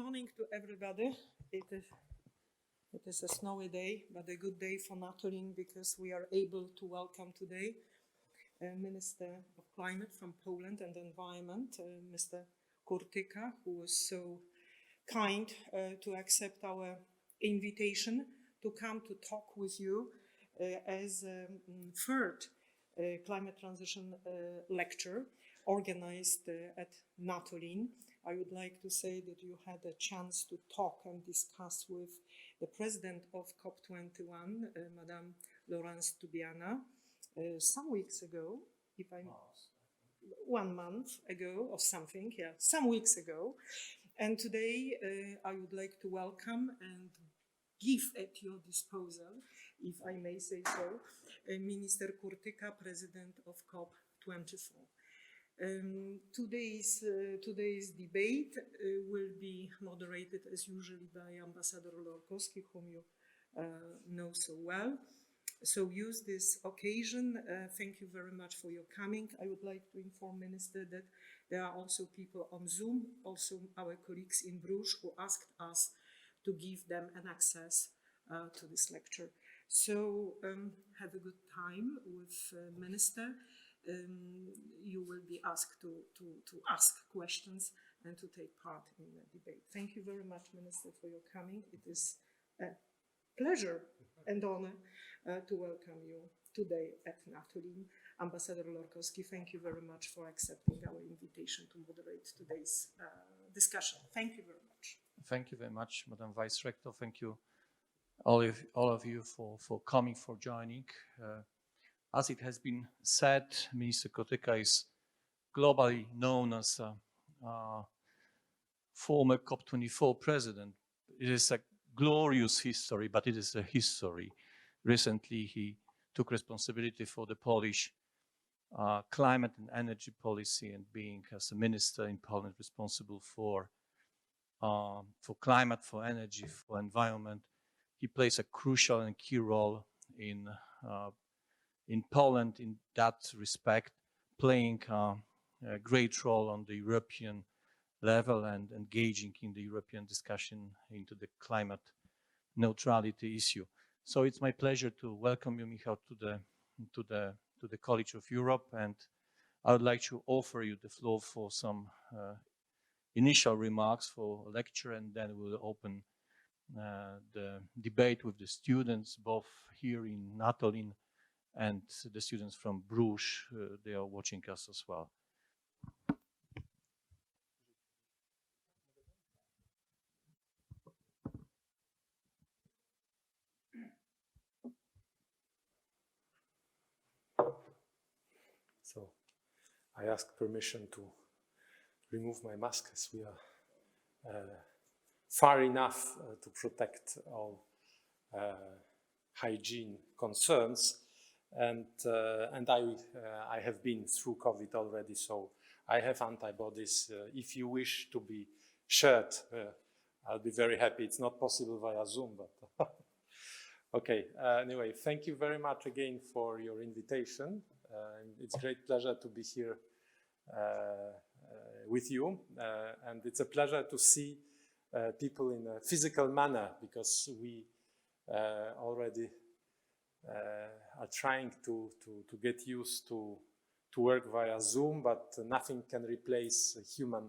morning to everybody. It is a snowy day, but a good day for Natolin because we are able to welcome today Minister of Climate from Poland and Environment, Mr. Kurtyka, who was so kind to accept our invitation to come to talk with you as a third climate transition lecture organized at Natolin. I would like to say that you had a chance to talk and discuss with the president of COP21, Madame Laurence Tubiana, some weeks ago, if I'm 1 month ago or something, yeah, some weeks ago. And today I would like to welcome and give at your disposal, if I may say so, Minister Kurtyka, president of COP24. Today's debate will be moderated as usually by Ambassador Lorkowski, whom you know so well. So use this occasion. Thank you very much for your coming. I would like to inform Minister that there are also people on Zoom, also our colleagues in Bruges, who asked us to give them an access to this lecture. So have a good time with Minister. You will be asked to ask questions and to take part in the debate. Thank you very much, Minister, for your coming. It is a pleasure and honor to welcome you today at Natolin. Ambassador Lorkowski, thank you very much for accepting our invitation to moderate today's discussion. Thank you very much. Thank you very much, Madam Vice Rector. Thank you, all of you, for coming, for joining. As it has been said, Minister Kurtyka is globally known as a former COP24 president. It is a glorious history, but it is a history. Recently, he took responsibility for the Polish climate and energy policy, and being as a minister in Poland responsible for climate, for energy, for environment, he plays a crucial and key role in Poland in that respect, playing a great role on the European level and engaging in the European discussion into the climate neutrality issue. So it's my pleasure to welcome you, Michał, to the College of Europe, and I would like to offer you the floor for some initial remarks for a lecture, and then we'll open the debate with the students, both here in Natolin and the students from Bruges. They are watching us as well. So I ask permission to remove my mask as we are far enough to protect all hygiene concerns. And I have been through COVID already, so I have antibodies. If you wish to be shared, I'll be very happy. It's not possible via Zoom, but okay. Anyway, thank you very much again for your invitation. It's a great pleasure to be here with you, and it's a pleasure to see people in a physical manner, because we already are trying to get used to work via Zoom, but nothing can replace a human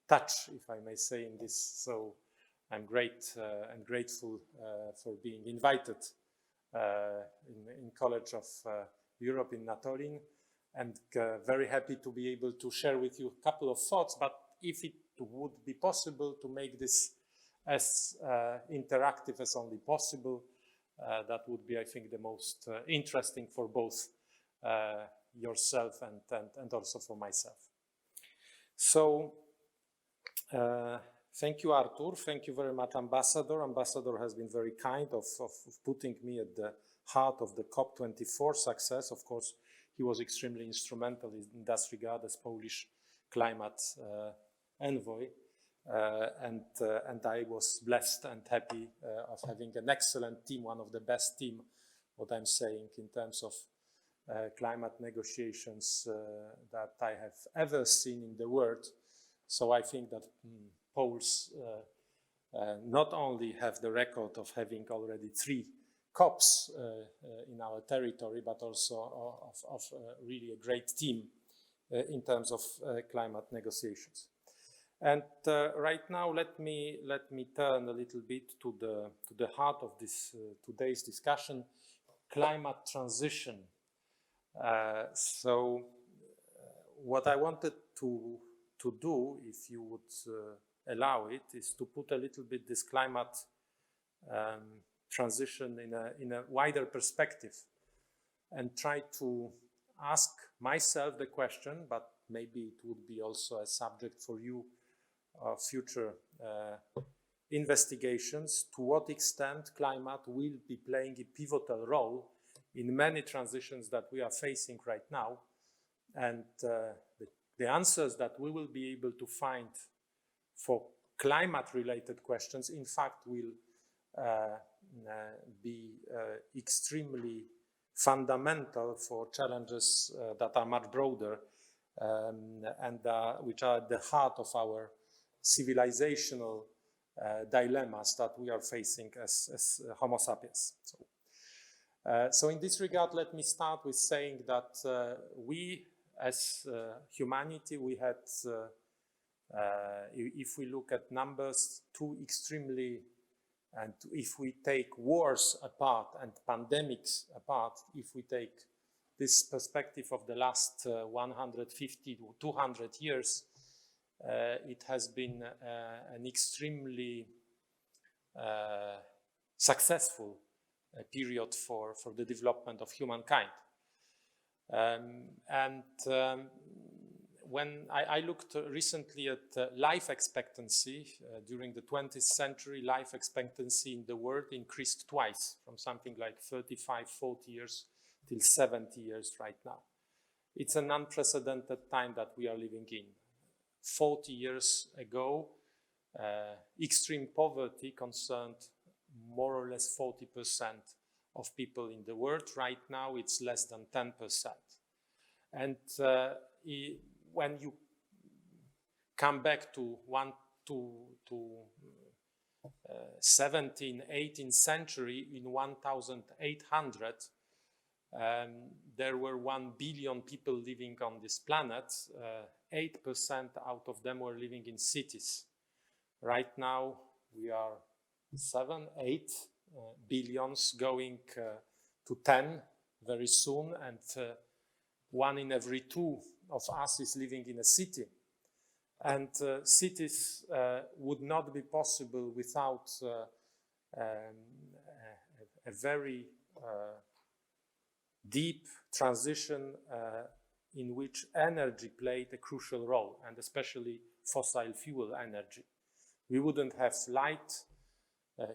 touch, if I may say, in this. So I'm great and grateful for being invited in College of Europe in Natolin, and very happy to be able to share with you a couple of thoughts. But if it would be possible to make this as interactive as only possible, that would be, I think, the most interesting for both yourself and also for myself. So thank you, Artur. Thank you very much, Ambassador. Ambassador has been very kind of putting me at the heart of the COP24 success. Of course, he was extremely instrumental in that regard as Polish climate envoy. And I was blessed and happy of having an excellent team, one of the best team, what I'm saying, in terms of climate negotiations that I have ever seen in the world. So I think that Poles not only have the record of having already 3 COPs in our territory, but also of really a great team in terms of climate negotiations. And right now, let me turn a little bit to the heart of this today's discussion: climate transition. So, what I wanted to do, if you would allow it, is to put a little bit this climate transition in a wider perspective, and try to ask myself the question, but maybe it would be also a subject for you future investigations, to what extent climate will be playing a pivotal role in many transitions that we are facing right now. And the answers that we will be able to find for climate-related questions, in fact, will be extremely fundamental for challenges that are much broader and which are at the heart of our civilizational dilemmas that we are facing as Homo sapiens. So in this regard, let me start with saying that we as humanity, we had, if we look at numbers, 2 extremely, and if we take wars apart and pandemics apart, if we take this perspective of the last 150 to 200 years, it has been an extremely successful period for the development of humankind. When I looked recently at life expectancy during the 20th century, life expectancy in the world increased twice, from something like 35, 40 years till 70 years right now. It's an unprecedented time that we are living in. 40 years ago, extreme poverty concerned more or less 40% of people in the world. Right now, it's less than 10%. And when you come back to 17th, 18th century, in 1800, there were 1 billion people living on this planet. 8% out of them were living in cities. Right now, we are 7, 8 billions, going to 10 very soon, and 1 in every 2 of us is living in a city. And cities would not be possible without a very deep transition in which energy played a crucial role, and especially fossil fuel energy. We wouldn't have light,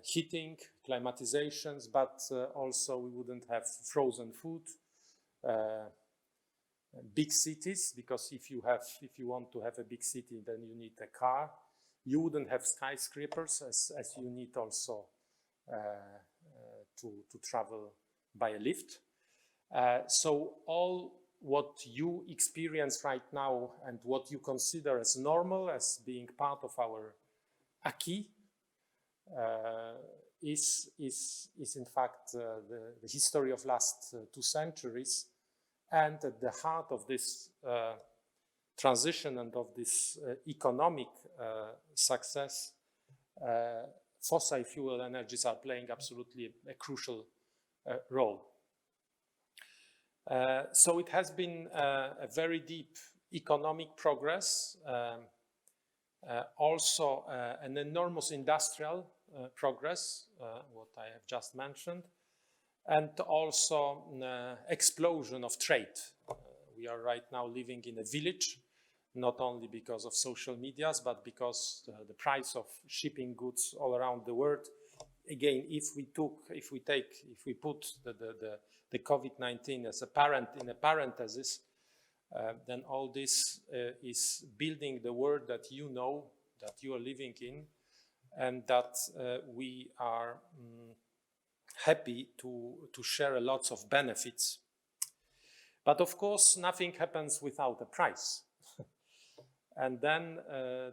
heating, climatizations, but also we wouldn't have frozen food, big cities, because if you want to have a big city, then you need a car. You wouldn't have skyscrapers, as you need also to travel by a lift. So all what you experience right now and what you consider as normal, as being part of our acquis, is in fact the history of last 2 centuries. And at the heart of this transition and of this economic success, fossil fuel energies are playing absolutely a crucial role. So it has been a very deep economic progress, also an enormous industrial progress, what I have just mentioned, and also explosion of trade. We are right now living in a village, not only because of social medias, but because the price of shipping goods all around the world. Again, if we put the COVID-19 as in a parenthesis, then all this is building the world that you know, that you are living in, and that we are happy to share a lot of benefits. But of course, nothing happens without a price. And then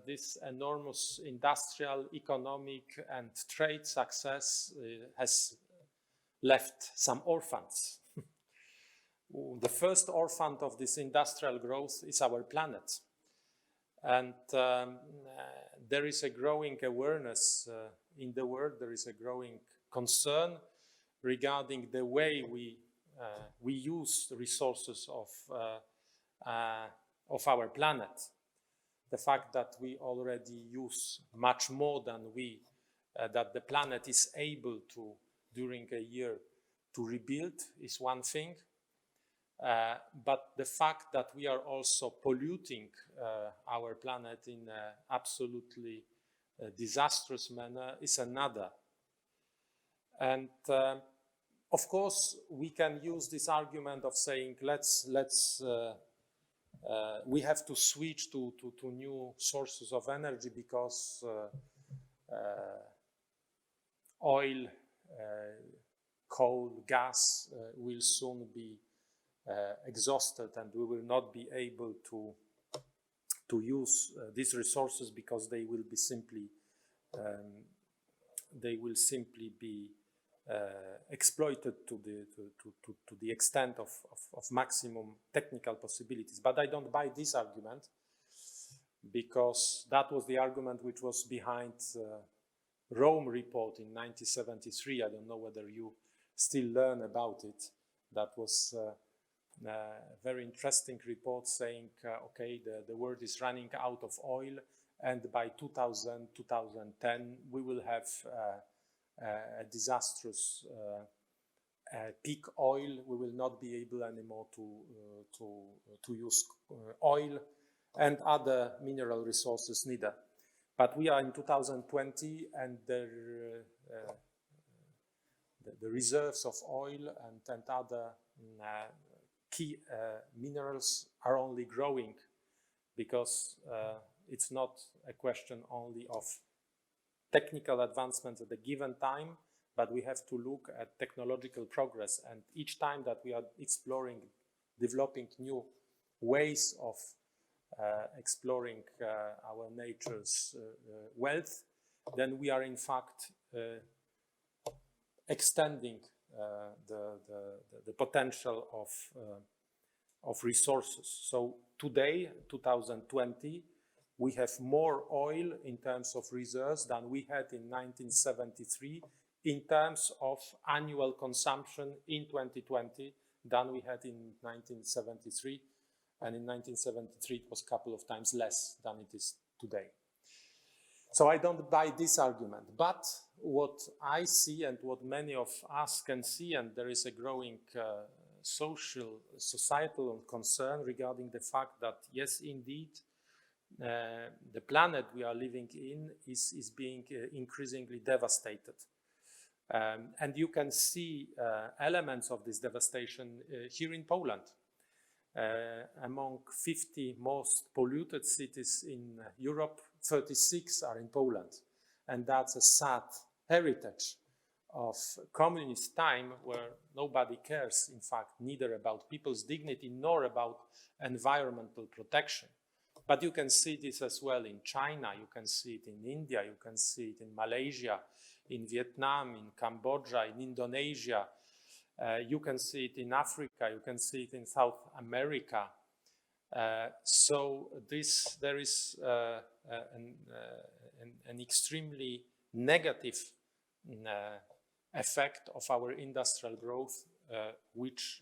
this enormous industrial, economic, and trade success has left some orphans. The first orphan of this industrial growth is our planet. And there is a growing awareness in the world, there is a growing concern regarding the way we use the resources of our planet. The fact that we already use much more than that the planet is able to, during a year, to rebuild is one thing. But the fact that we are also polluting our planet in an absolutely disastrous manner is another. And of course, we can use this argument of saying, we have to switch to new sources of energy because oil, coal, gas will soon be exhausted, and we will not be able to use these resources because they will simply be exploited to the extent of maximum technical possibilities. But I don't buy this argument, because that was the argument which was behind Rome report in 1973. I don't know whether you still learn about it. That was a very interesting report saying, okay, the world is running out of oil, and by 2010 we will have a disastrous peak oil. We will not be able anymore to use oil and other mineral resources neither. But we are in 2020, and the reserves of oil and other key minerals are only growing, because it's not a question only of technical advancements at a given time, but we have to look at technological progress. And each time that we are exploring, developing new ways of exploring our nature's wealth, then we are in fact extending the potential of resources. So today, 2020, we have more oil in terms of reserves than we had in 1973, in terms of annual consumption in 2020 than we had in 1973. And in 1973, it was a couple of times less than it is today. So I don't buy this argument. But what I see, and what many of us can see, and there is a growing societal concern regarding the fact that, yes, indeed, the planet we are living in is being increasingly devastated. And you can see elements of this devastation here in Poland. Among 50 most polluted cities in Europe, 36 are in Poland. And that's a sad heritage of communist time, where nobody cares, in fact, neither about people's dignity nor about environmental protection. But you can see this as well in China, you can see it in India, you can see it in Malaysia, in Vietnam, in Cambodia, in Indonesia. You can see it in Africa, you can see it in South America. So there is an extremely negative effect of our industrial growth, which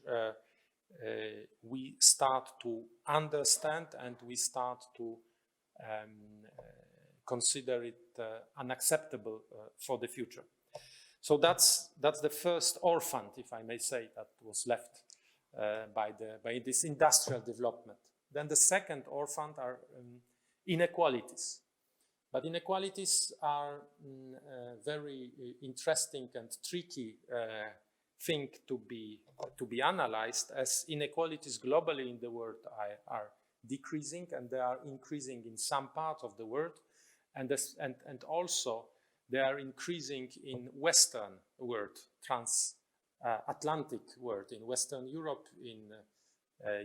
we start to understand, and we start to consider it unacceptable for the future. So that's the first orphan, if I may say, that was left by this industrial development. Then the second orphan are inequalities. But inequalities are a very interesting and tricky thing to be analyzed, as inequalities globally in the world are decreasing, and they are increasing in some parts of the world, and also they are increasing in Western world, trans-Atlantic world, in Western Europe, in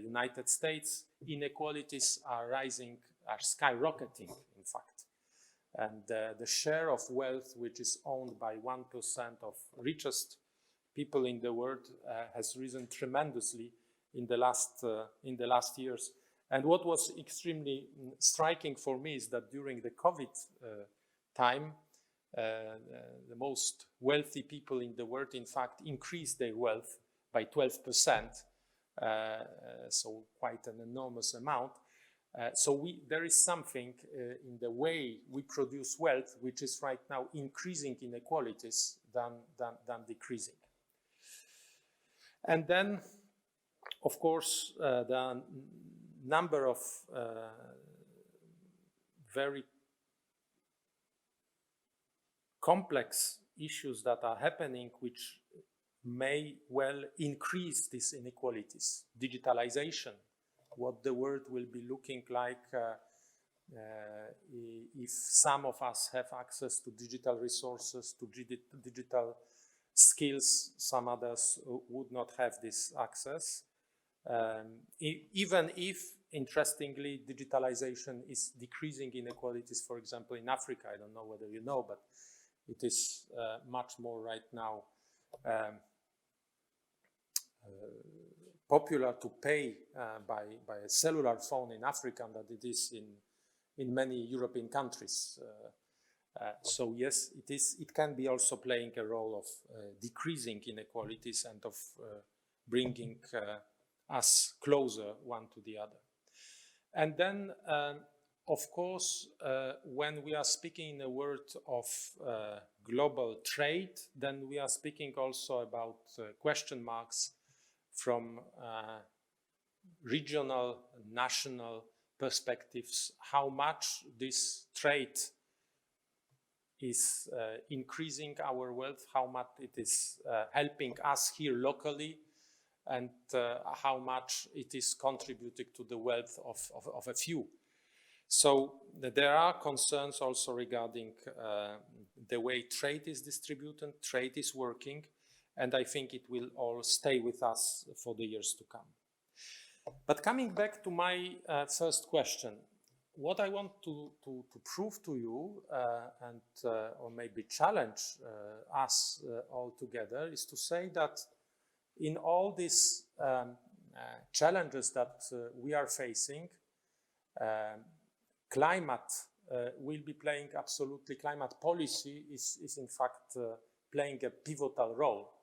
United States. Inequalities are rising are skyrocketing, in fact. And the share of wealth which is owned by 1% of richest people in the world has risen tremendously in the last years. And what was extremely striking for me is that during the COVID time, the most wealthy people in the world, in fact, increased their wealth by 12%, so quite an enormous amount. So there is something in the way we produce wealth which is right now increasing inequalities than decreasing. And then, of course, the number of very complex issues that are happening which may well increase these inequalities. Digitalization, what the world will be looking like if some of us have access to digital resources, to digital skills, some others would not have this access. Even if, interestingly, digitalization is decreasing inequalities, for example, in Africa. I don't know whether you know, but it is much more right now popular to pay by a cellular phone in Africa than it is in many European countries. So yes, it can be also playing a role of decreasing inequalities and of bringing us closer one to the other. And then, of course, when we are speaking in a word of global trade, then we are speaking also about question marks from regional, national perspectives, how much this trade is increasing our wealth, how much it is helping us here locally, and how much it is contributing to the wealth of a few. So there are concerns also regarding the way trade is distributed, trade is working, and I think it will all stay with us for the years to come. But coming back to my first question, what I want to prove to you and or maybe challenge us all together is to say that in all these challenges that we are facing, climate will be playing absolutely, climate policy is in fact playing a pivotal role.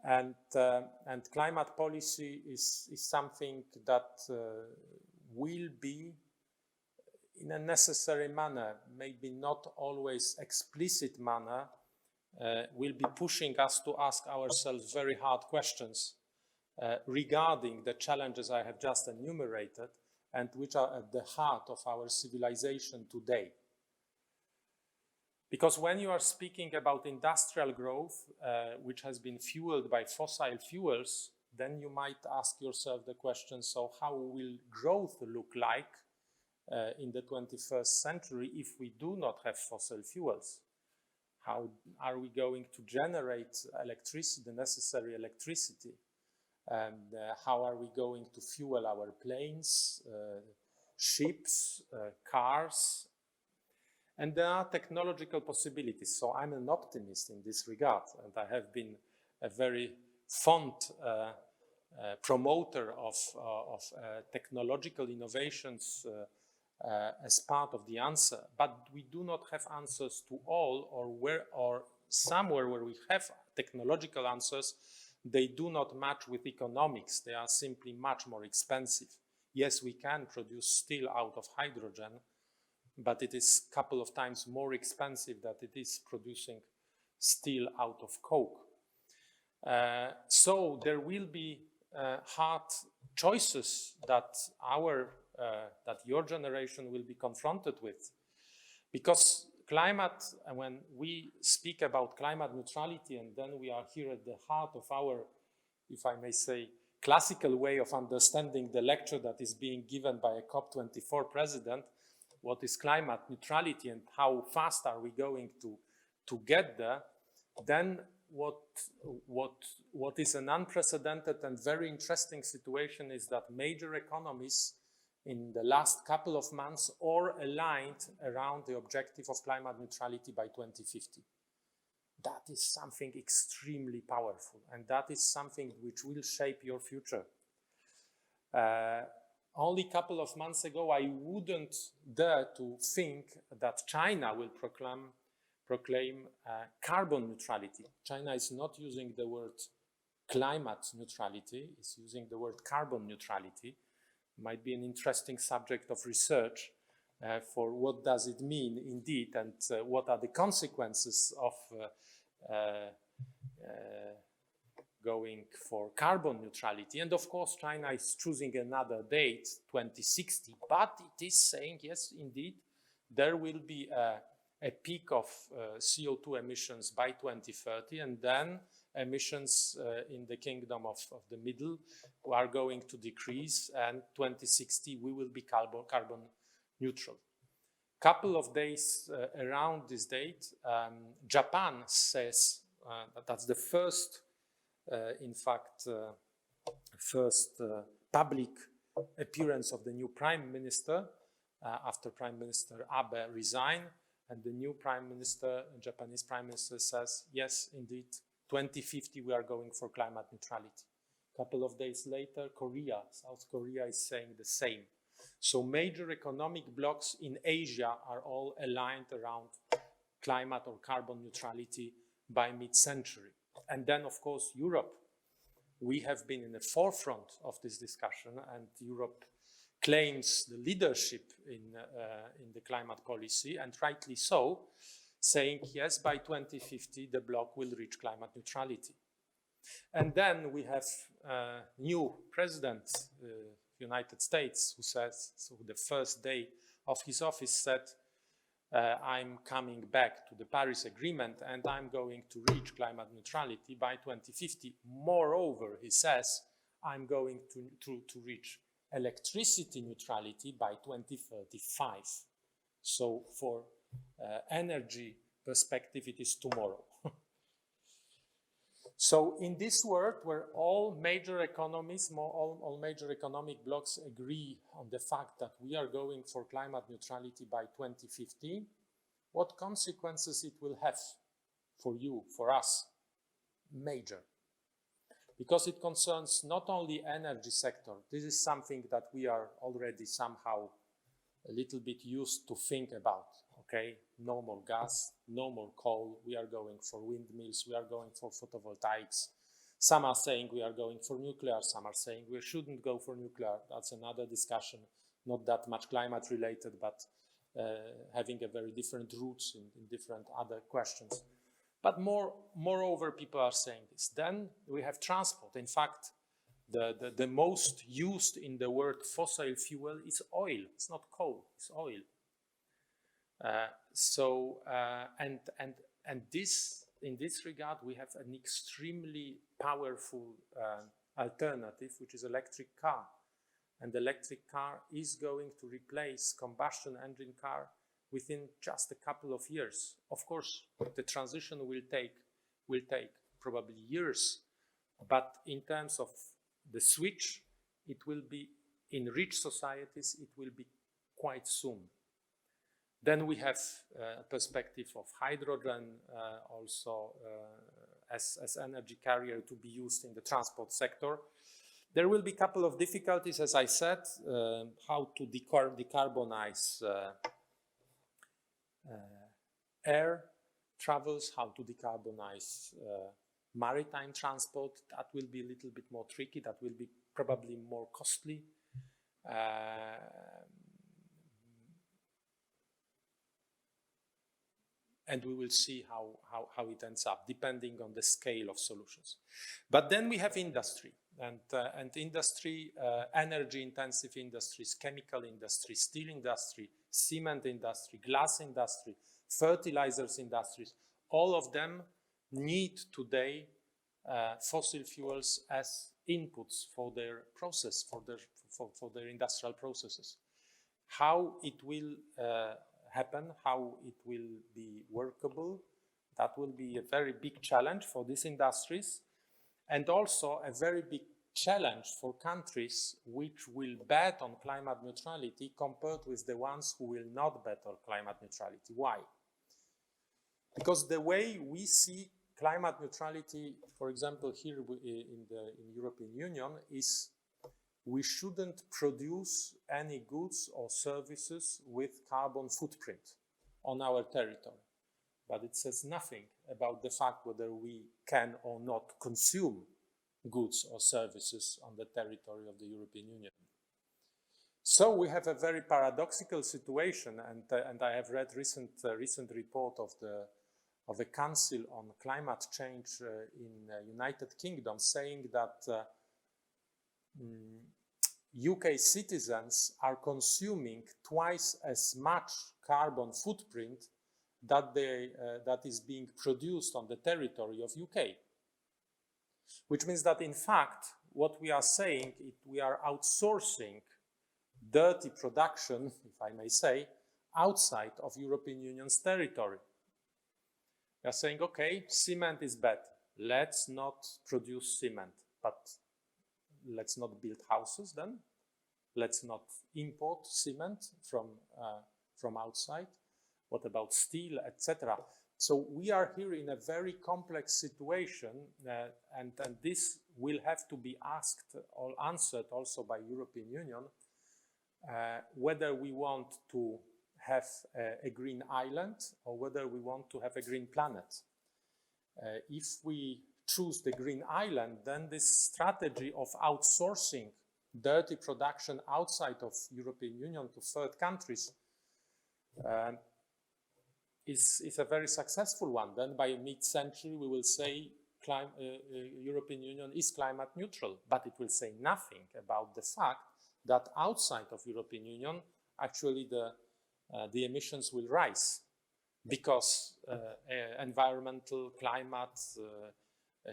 And climate policy is something that will be, in a necessary manner, maybe not always explicit manner, will be pushing us to ask ourselves very hard questions regarding the challenges I have just enumerated and which are at the heart of our civilization today. Because when you are speaking about industrial growth, which has been fueled by fossil fuels, then you might ask yourself the question, so how will growth look like in the 21st century if we do not have fossil fuels? How are we going to generate electricity, the necessary electricity? And how are we going to fuel our planes, ships, cars? And there are technological possibilities. So I'm an optimist in this regard, and I have been a very fond promoter of technological innovations as part of the answer. But we do not have answers to all, or somewhere where we have technological answers, they do not match with economics. They are simply much more expensive. Yes, we can produce steel out of hydrogen, but it is a couple of times more expensive than it is producing steel out of coke. So there will be hard choices that that your generation will be confronted with. Because climate, and when we speak about climate neutrality, and then we are here at the heart of our, if I may say, classical way of understanding the lecture that is being given by a COP24 president, what is climate neutrality and how fast are we going to get there, then what is an unprecedented and very interesting situation is that major economies in the last couple of months or aligned around the objective of climate neutrality by 2050. That is something extremely powerful, and that is something which will shape your future. Only a couple of months ago, I wouldn't dare to think that China will proclaim carbon neutrality. China is not using the word climate neutrality, it's using the word carbon neutrality. Might be an interesting subject of research for what does it mean indeed, and what are the consequences of going for carbon neutrality. And of course, China is choosing another date, 2060, but it is saying, yes, indeed, there will be a peak of CO2 emissions by 2030, and then emissions in the kingdom of the middle are going to decrease, and 2060 we will be carbon neutral. Couple of days around this date, Japan says that's the first, first public appearance of the new prime minister after Prime Minister Abe resigned, and the new prime minister, Japanese prime minister, says, yes, indeed, 2050 we are going for climate neutrality. A couple of days later, South Korea is saying the same. So major economic blocs in Asia are all aligned around climate or carbon neutrality by mid-century. And then, of course, Europe. We have been in the forefront of this discussion, and Europe claims the leadership in the climate policy, and rightly so, saying, yes, by 2050, the bloc will reach climate neutrality. And then we have a new president, United States, who says, so the first day of his office said, I'm coming back to the Paris Agreement and I'm going to reach climate neutrality by 2050. Moreover, he says, I'm going to reach electricity neutrality by 2035. So for energy perspective, it is tomorrow. So in this world where all major economies, all major economic blocs agree on the fact that we are going for climate neutrality by 2050, what consequences it will have for you, for us? Major. Because it concerns not only energy sector. This is something that we are already somehow a little bit used to think about. Okay, no more gas, no more coal, we are going for windmills, we are going for photovoltaics. Some are saying we are going for nuclear, some are saying we shouldn't go for nuclear. That's another discussion, not that much climate related, but having a very different roots in different other questions. But moreover, people are saying this. Then we have transport. In fact, the most used in the word fossil fuel is oil. It's not coal, it's oil. And this, in this regard, we have an extremely powerful alternative, which is electric car. And the electric car is going to replace combustion engine car within just a couple of years. Of course, the transition will take probably years, but in terms of the switch, it will be, in rich societies, it will be quite soon. Then we have a perspective of hydrogen also as energy carrier to be used in the transport sector. There will be a couple of difficulties, as I said, how to decarbonize air travels, how to decarbonize maritime transport. That will be a little bit more tricky, that will be probably more costly. And we will see how it ends up, depending on the scale of solutions. But then we have industry, and industry, energy-intensive industries, chemical industry, steel industry, cement industry, glass industry, fertilizers industries. All of them need today fossil fuels as inputs for their process, for their industrial processes. How it will happen, how it will be workable, that will be a very big challenge for these industries, and also a very big challenge for countries which will bet on climate neutrality compared with the ones who will not bet on climate neutrality. Why? Because the way we see climate neutrality, for example, here in the European Union, is we shouldn't produce any goods or services with carbon footprint on our territory. But it says nothing about the fact whether we can or not consume goods or services on the territory of the European Union. So we have a very paradoxical situation, and I have read recent report of the Council on Climate Change in United Kingdom saying that UK citizens are consuming twice as much carbon footprint that is being produced on the territory of UK. Which means that in fact, what we are saying is we are outsourcing dirty production, if I may say, outside of European Union's territory. We are saying, okay, cement is bad. Let's not produce cement, but let's not build houses then. Let's not import cement from outside. What about steel, etc.? So we are here in a very complex situation, and this will have to be asked or answered also by European Union, whether we want to have a green island or whether we want to have a green planet. If we choose the green island, then this strategy of outsourcing dirty production outside of European Union to third countries is a very successful one. Then by mid-century we will say European Union is climate neutral, but it will say nothing about the fact that outside of European Union actually the emissions will rise because environmental, climate,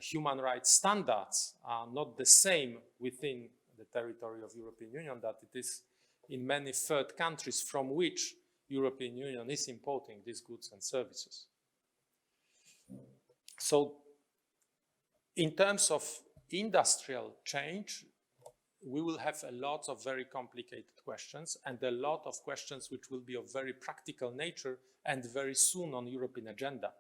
human rights standards are not the same within the territory of European Union that it is in many third countries from which European Union is importing these goods and services. So in terms of industrial change, we will have a lot of very complicated questions and a lot of questions which will be of very practical nature and very soon on European agenda.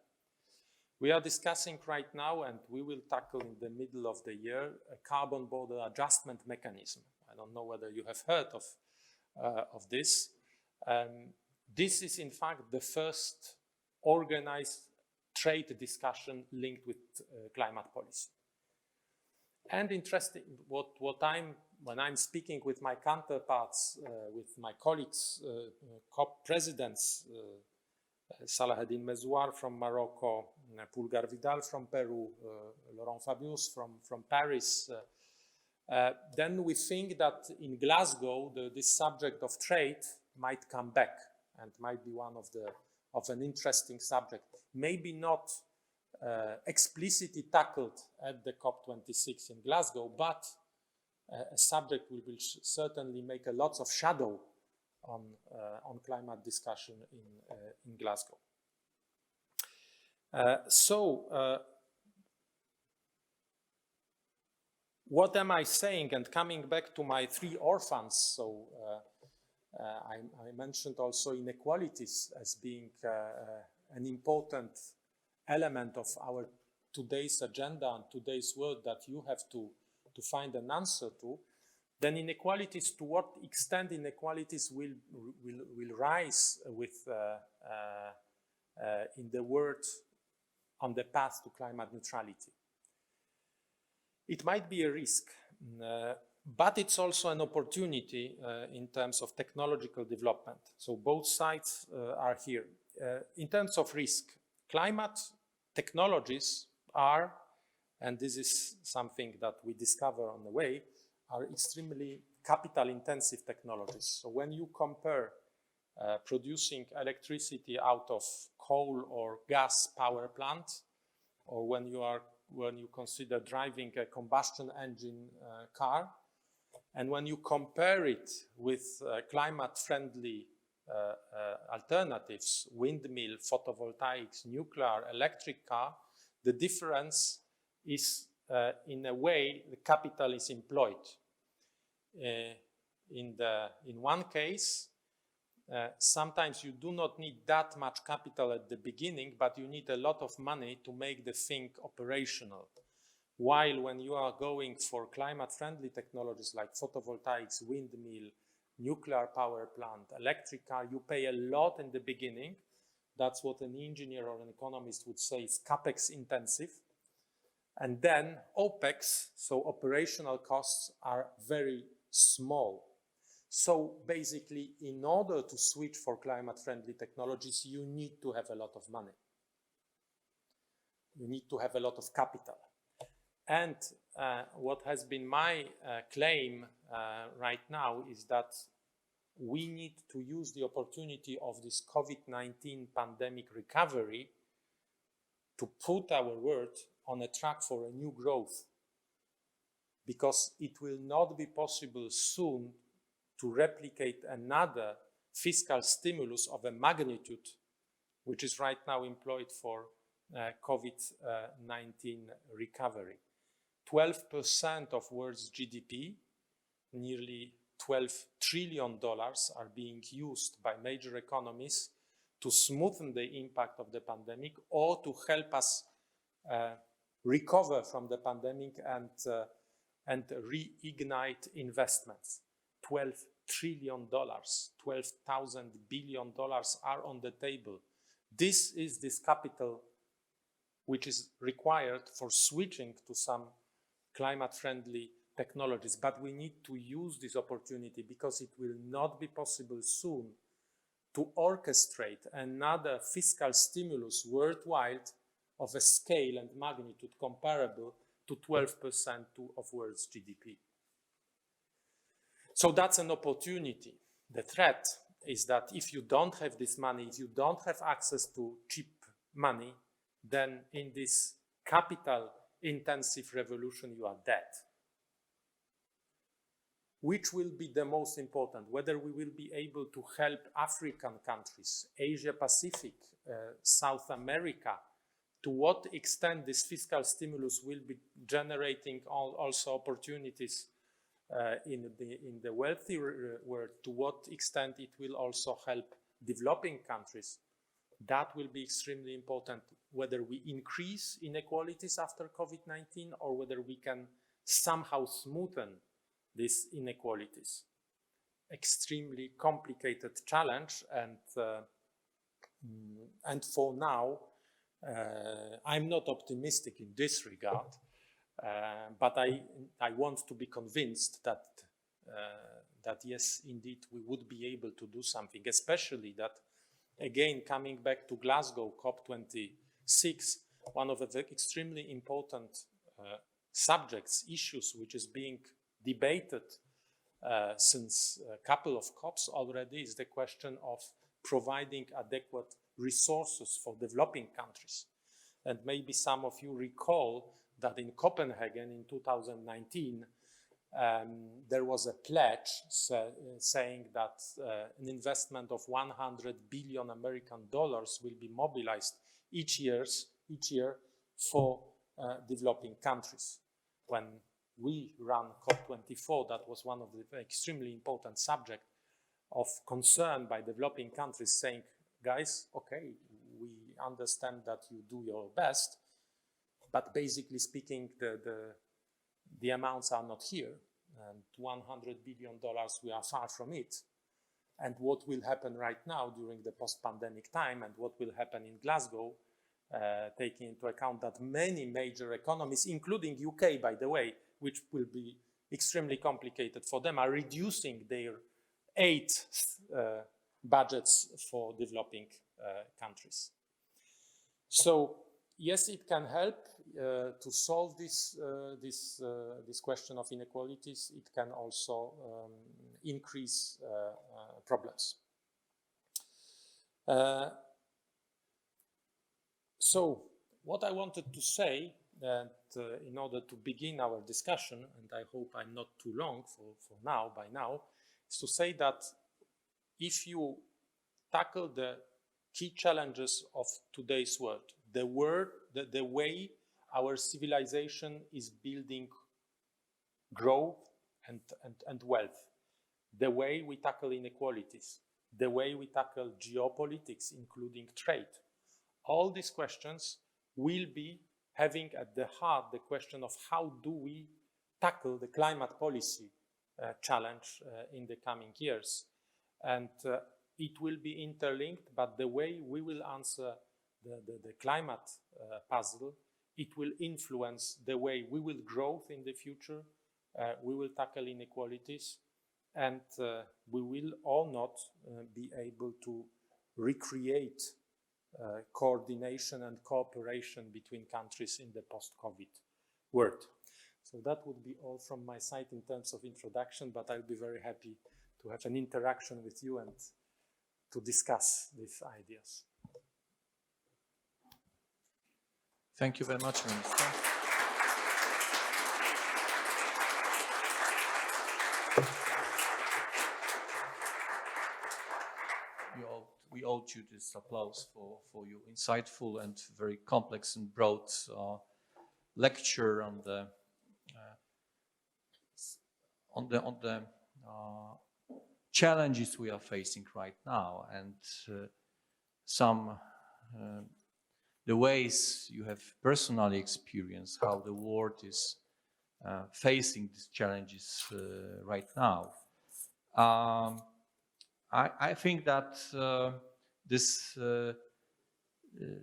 We are discussing right now, and we will tackle in the middle of the year, a carbon border adjustment mechanism. I don't know whether you have heard of this. This is in fact the first organized trade discussion linked with climate policy. And interesting, when I'm speaking with my counterparts, with my colleagues, COP presidents, Salaheddine Mezouar from Morocco, Pulgar Vidal from Peru, Laurent Fabius from Paris, then we think that in Glasgow, this subject of trade might come back and might be one of an interesting subject. Maybe not explicitly tackled at the COP26 in Glasgow, but a subject we will certainly make a lot of shadow on climate discussion in Glasgow. What am I saying? And coming back to my three orphans, so I mentioned also inequalities as being an important element of our today's agenda and today's world that you have to find an answer to. Then inequalities, to what extent inequalities will rise with in the world on the path to climate neutrality. It might be a risk, but it's also an opportunity in terms of technological development. So both sides are here. In terms of risk, climate technologies are, and this is something that we discover on the way, are extremely capital-intensive technologies. So when you compare producing electricity out of coal or gas power plant, or when you consider driving a combustion engine car, and when you compare it with climate-friendly alternatives, windmill, photovoltaics, nuclear, electric car, the difference is in a way the capital is employed. In one case, sometimes you do not need that much capital at the beginning, but you need a lot of money to make the thing operational. While when you are going for climate-friendly technologies like photovoltaics, windmill, nuclear power plant, electric car, you pay a lot in the beginning. That's what an engineer or an economist would say is capex intensive. And then OPEX, so operational costs, are very small. So basically, in order to switch for climate-friendly technologies, you need to have a lot of money. You need to have a lot of capital. And what has been my claim right now is that we need to use the opportunity of this COVID-19 pandemic recovery to put our world on a track for a new growth, because it will not be possible soon to replicate another fiscal stimulus of a magnitude which is right now employed for COVID-19 recovery. 12% of world's GDP, nearly $12 trillion, are being used by major economies to smoothen the impact of the pandemic or to help us recover from the pandemic and reignite investments. $12 trillion, 12,000 billion dollars are on the table. This is this capital which is required for switching to some climate-friendly technologies. But we need to use this opportunity because it will not be possible soon to orchestrate another fiscal stimulus worldwide of a scale and magnitude comparable to 12% of world's GDP. So that's an opportunity. The threat is that if you don't have this money, if you don't have access to cheap money, then in this capital-intensive revolution, you are dead. Which will be the most important? Whether we will be able to help African countries, Asia Pacific, South America, to what extent this fiscal stimulus will be generating also opportunities in the wealthy world, to what extent it will also help developing countries. That will be extremely important, whether we increase inequalities after COVID-19 or whether we can somehow smoothen these inequalities. Extremely complicated challenge, and for now, I'm not optimistic in this regard, but I want to be convinced that yes, indeed, we would be able to do something, especially that, again, coming back to Glasgow, COP26, one of the extremely important subjects, issues, which is being debated since a couple of COPs already, is the question of providing adequate resources for developing countries. And maybe some of you recall that in Copenhagen in 2019, there was a pledge saying that an investment of 100 billion American dollars will be mobilized each year for developing countries. When we ran COP24, that was one of the extremely important subjects of concern by developing countries, saying, guys, okay, we understand that you do your best, but basically speaking, the amounts are not here. And $100 billion, we are far from it. And what will happen right now during the post-pandemic time, and what will happen in Glasgow, taking into account that many major economies, including UK, by the way, which will be extremely complicated for them, are reducing their aid budgets for developing countries. So yes, it can help to solve this question of inequalities. It can also increase problems. So what I wanted to say, that in order to begin our discussion, and I hope I'm not too long by now, is to say that if you tackle the key challenges of today's world, the way our civilization is building growth and wealth, the way we tackle inequalities, the way we tackle geopolitics, including trade. All these questions will be having at the heart the question of how do we tackle the climate policy challenge in the coming years. And it will be interlinked, but the way we will answer the climate puzzle, it will influence the way we will grow in the future, we will tackle inequalities, and we will or not be able to recreate coordination and cooperation between countries in the post-COVID world. So that would be all from my side in terms of introduction, but I'll be very happy to have an interaction with you and to discuss these ideas. Thank you very much, Minister. We owed you this applause for your insightful and very complex and broad lecture on the challenges we are facing right now, and the ways you have personally experienced how the world is facing these challenges right now. I think that this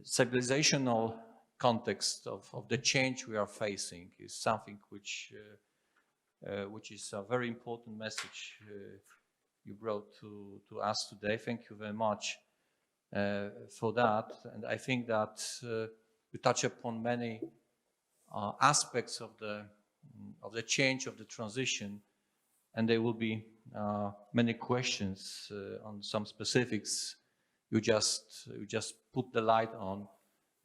civilizational context of the change we are facing is something which is a very important message you brought to us today. Thank you very much for that. And I think that you touch upon many aspects of the change, of the transition, and there will be many questions on some specifics you just put the light on,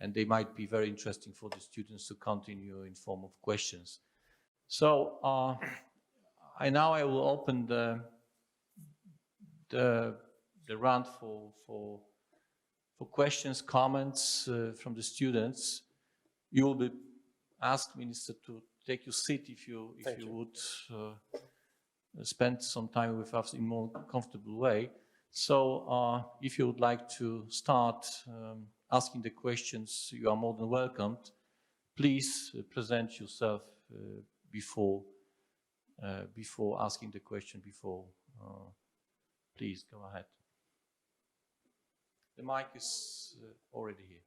and they might be very interesting for the students to continue in form of questions. So I will open the round for questions, comments from the students. You will be asked, Minister, to take your seat if you would spend some time with us in a more comfortable way. So if you would like to start asking the questions, you are more than welcome. Please present yourself before asking the question. Please go ahead. The mic is already here.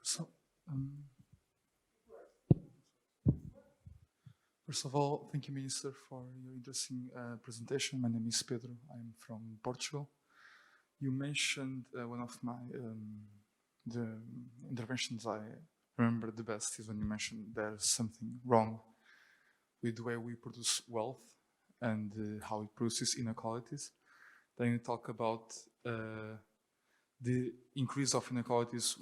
So, first of all, thank you, Minister, for your interesting presentation. My name is Pedro. I'm from Portugal. You mentioned one of the interventions I remember the best is when you mentioned there's something wrong with the way we produce wealth and how it produces inequalities. Then you talk about the increase of inequalities,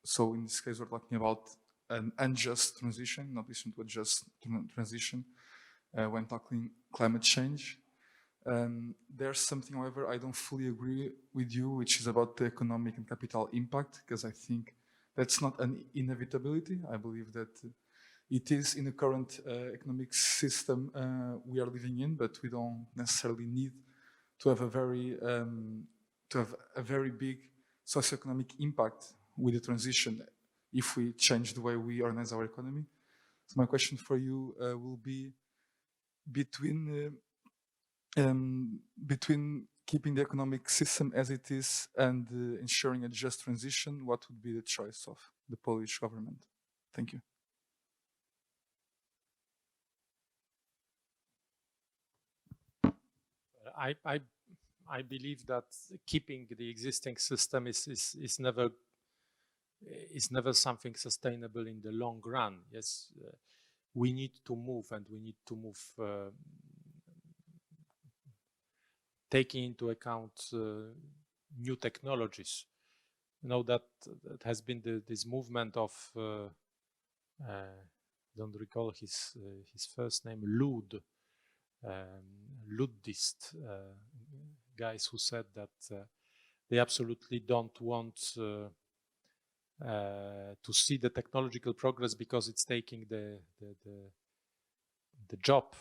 so in this case we're talking about an unjust transition, not listening to a just transition when tackling climate change. There's something, however, I don't fully agree with you, which is about the economic and capital impact, because I think that's not an inevitability. I believe that it is in the current economic system we are living in, but we don't necessarily need to have a very big socioeconomic impact with the transition if we change the way we organize our economy. So my question for you will be between keeping the economic system as it is and ensuring a just transition, what would be the choice of the Polish government? Thank you. I believe that keeping the existing system is never something sustainable in the long run. Yes, we need to move, and we need to move taking into account new technologies. You know that has been this movement of don't recall his first name, Ludist, guys who said that they absolutely don't want to see the technological progress because it's taking the job,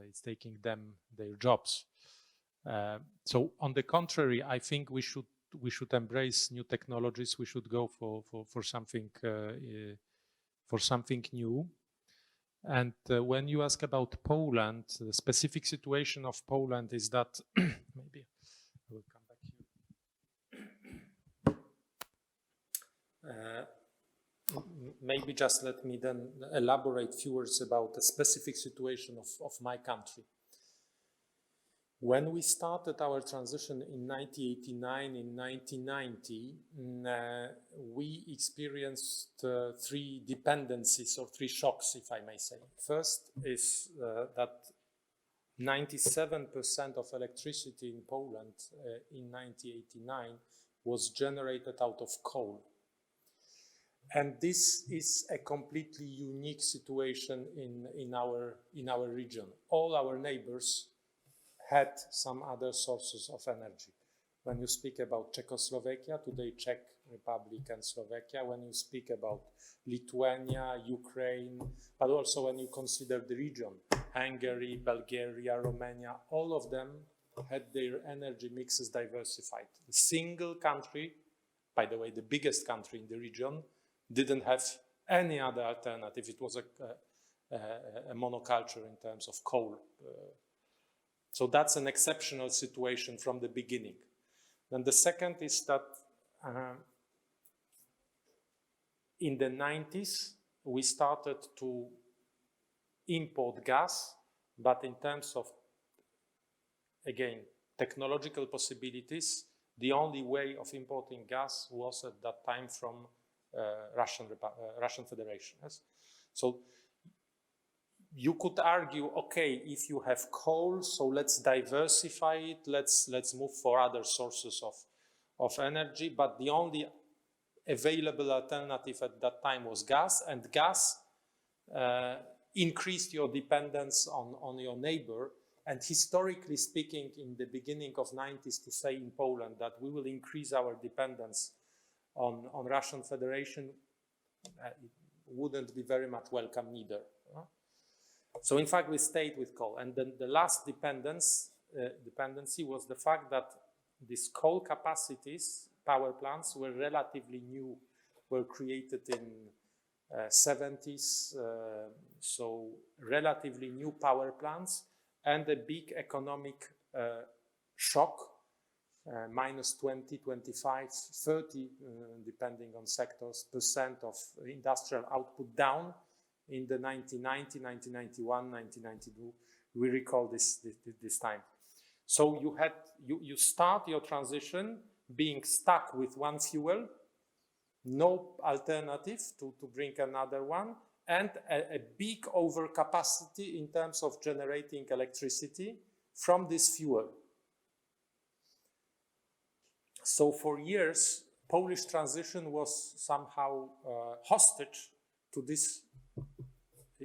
it's taking them their jobs. So on the contrary, I think we should embrace new technologies. We should go for something new. And when you ask about Poland, the specific situation of Poland is that maybe I will come back here. Maybe just let me then elaborate few words about the specific situation of my country. When we started our transition in 1989, in 1990, we experienced three dependencies or three shocks, if I may say. First is that 97% of electricity in Poland in 1989 was generated out of coal. And this is a completely unique situation in our region. All our neighbors had some other sources of energy. When you speak about Czechoslovakia, today Czech Republic and Slovakia, when you speak about Lithuania, Ukraine, but also when you consider the region, Hungary, Bulgaria, Romania, all of them had their energy mixes diversified. A single country, by the way, the biggest country in the region, didn't have any other alternative. It was a monoculture in terms of coal. So that's an exceptional situation from the beginning. Then the second is that in the 90s, we started to import gas, but in terms of, again, technological possibilities, the only way of importing gas was at that time from Russian Federation. Yes? So you could argue, okay, if you have coal, so let's diversify it, let's move for other sources of energy, but the only available alternative at that time was gas, and gas increased your dependence on your neighbor. And historically speaking, in the beginning of 90s, to say in Poland that we will increase our dependence on Russian Federation, it wouldn't be very much welcome neither. So in fact, we stayed with coal. And then the last dependency was the fact that these coal capacities, power plants, were relatively new, were created in 70s, so relatively new power plants, and a big economic shock, minus 20, 25, 30, depending on sectors, % of industrial output down in the 1990, 1991, 1992. We recall this time. So you start your transition being stuck with one fuel, no alternative to bring another one, and a big overcapacity in terms of generating electricity from this fuel. So for years, Polish transition was somehow hostage to this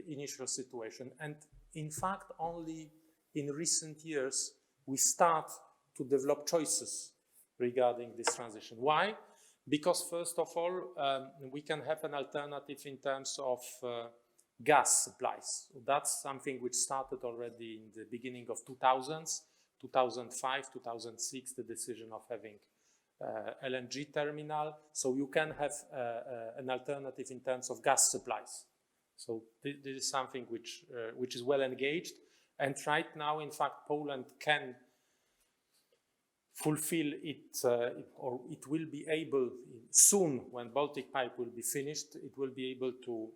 initial situation. And in fact, only in recent years, we start to develop choices regarding this transition. Why? Because first of all, we can have an alternative in terms of gas supplies. That's something which started already in the beginning of 2000s, 2005, 2006, the decision of having LNG terminal. So you can have an alternative in terms of gas supplies. So this is something which is well engaged. And right now, in fact, Poland can fulfill it, or it will be able soon, when Baltic Pipe will be finished, it will be able to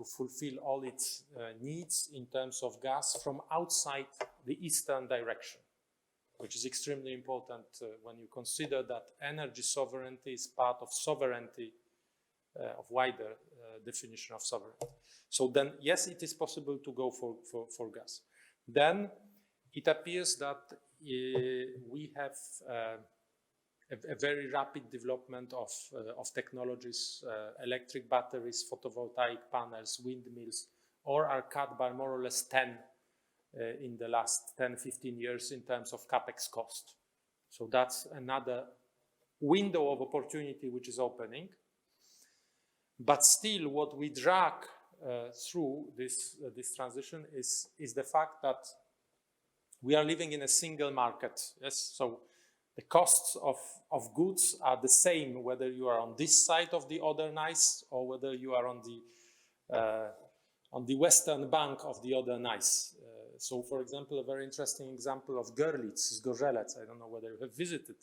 fulfill all its needs in terms of gas from outside the eastern direction, which is extremely important when you consider that energy sovereignty is part of sovereignty, of wider definition of sovereignty. So then, yes, it is possible to go for gas. Then it appears that we have a very rapid development of technologies, electric batteries, photovoltaic panels, windmills, or are cut by more or less 10 in the last 10, 15 years in terms of capex cost. So that's another window of opportunity which is opening. But still, what we drag through this transition is the fact that we are living in a single market. Yes, so the costs of goods are the same whether you are on this side of the Oder-Neisse or whether you are on the western bank of the Oder-Neisse. So, for example, a very interesting example of Görlitz is Gorzelec. I don't know whether you have visited.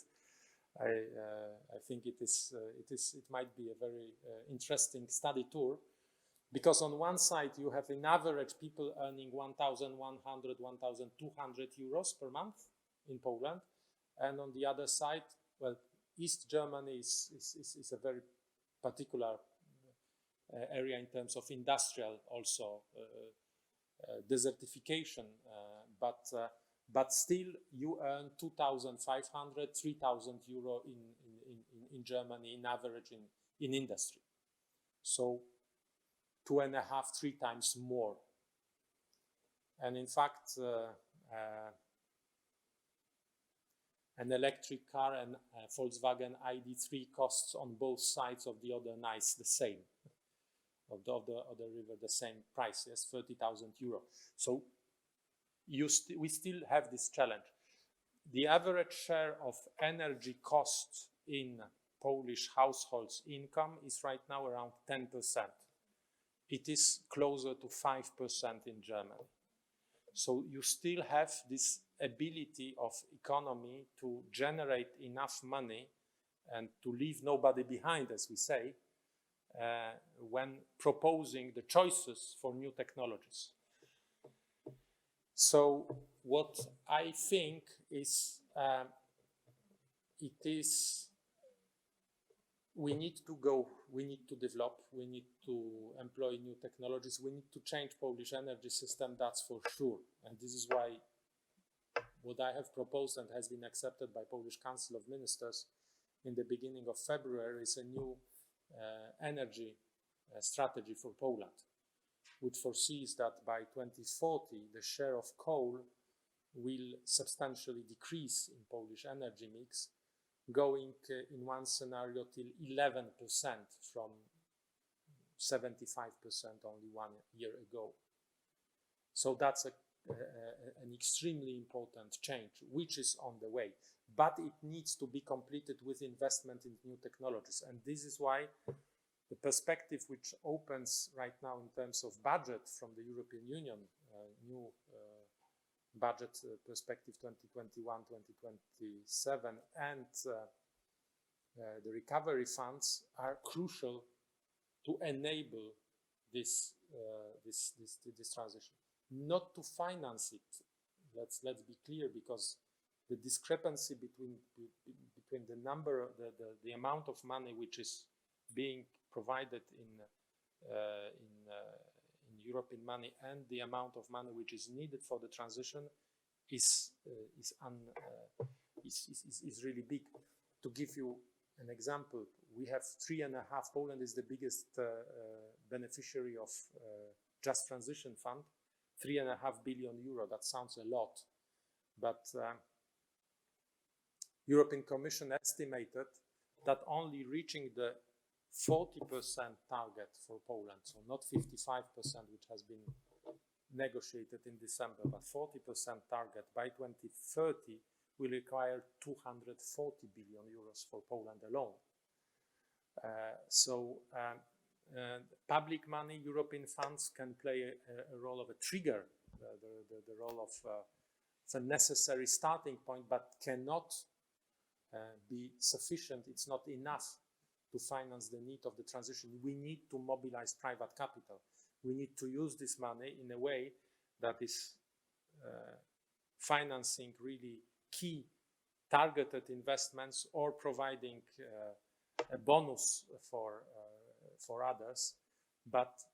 I think it might be a very interesting study tour, because on one side you have in average people earning 1,100, 1,200 euros per month in Poland, and on the other side, well, East Germany is a very particular area in terms of industrial also desertification, but still you earn 2,500, 3,000 euro in Germany in average in industry. So 2.5, 3 times more. And in fact, an electric car and Volkswagen ID3 costs on both sides of the Oder-Neisse the same. Of the river, the same price, yes, 30,000 euro. So we still have this challenge. The average share of energy costs in Polish households' income is right now around 10%. It is closer to 5% in Germany. So you still have this ability of economy to generate enough money and to leave nobody behind, as we say, when proposing the choices for new technologies. So what I think is, we need to go, we need to develop, we need to employ new technologies, we need to change Polish energy system, that's for sure. And this is why what I have proposed and has been accepted by Polish Council of Ministers in the beginning of February is a new energy strategy for Poland, which foresees that by 2040 the share of coal will substantially decrease in Polish energy mix, going in one scenario till 11% from 75% only 1 year ago. So that's an extremely important change, which is on the way. But it needs to be completed with investment in new technologies. And this is why the perspective which opens right now in terms of budget from the European Union, new budget perspective 2021-2027, and the recovery funds are crucial to enable this transition. Not to finance it, let's be clear, because the discrepancy between the number, the amount of money which is being provided in European money and the amount of money which is needed for the transition is really big. To give you an example, we have 3.5. Poland is the biggest beneficiary of Just Transition Fund, 3.5 billion euro. That sounds a lot, but European Commission estimated that only reaching the 40% target for Poland, so not 55%, which has been negotiated in December, but 40% target by 2030 will require 240 billion euros for Poland alone. Public money, European funds can play a role of a trigger, the role of a necessary starting point, but cannot be sufficient. It's not enough to finance the need of the transition. We need to mobilize private capital. We need to use this money in a way that is financing really key targeted investments or providing a bonus for others, but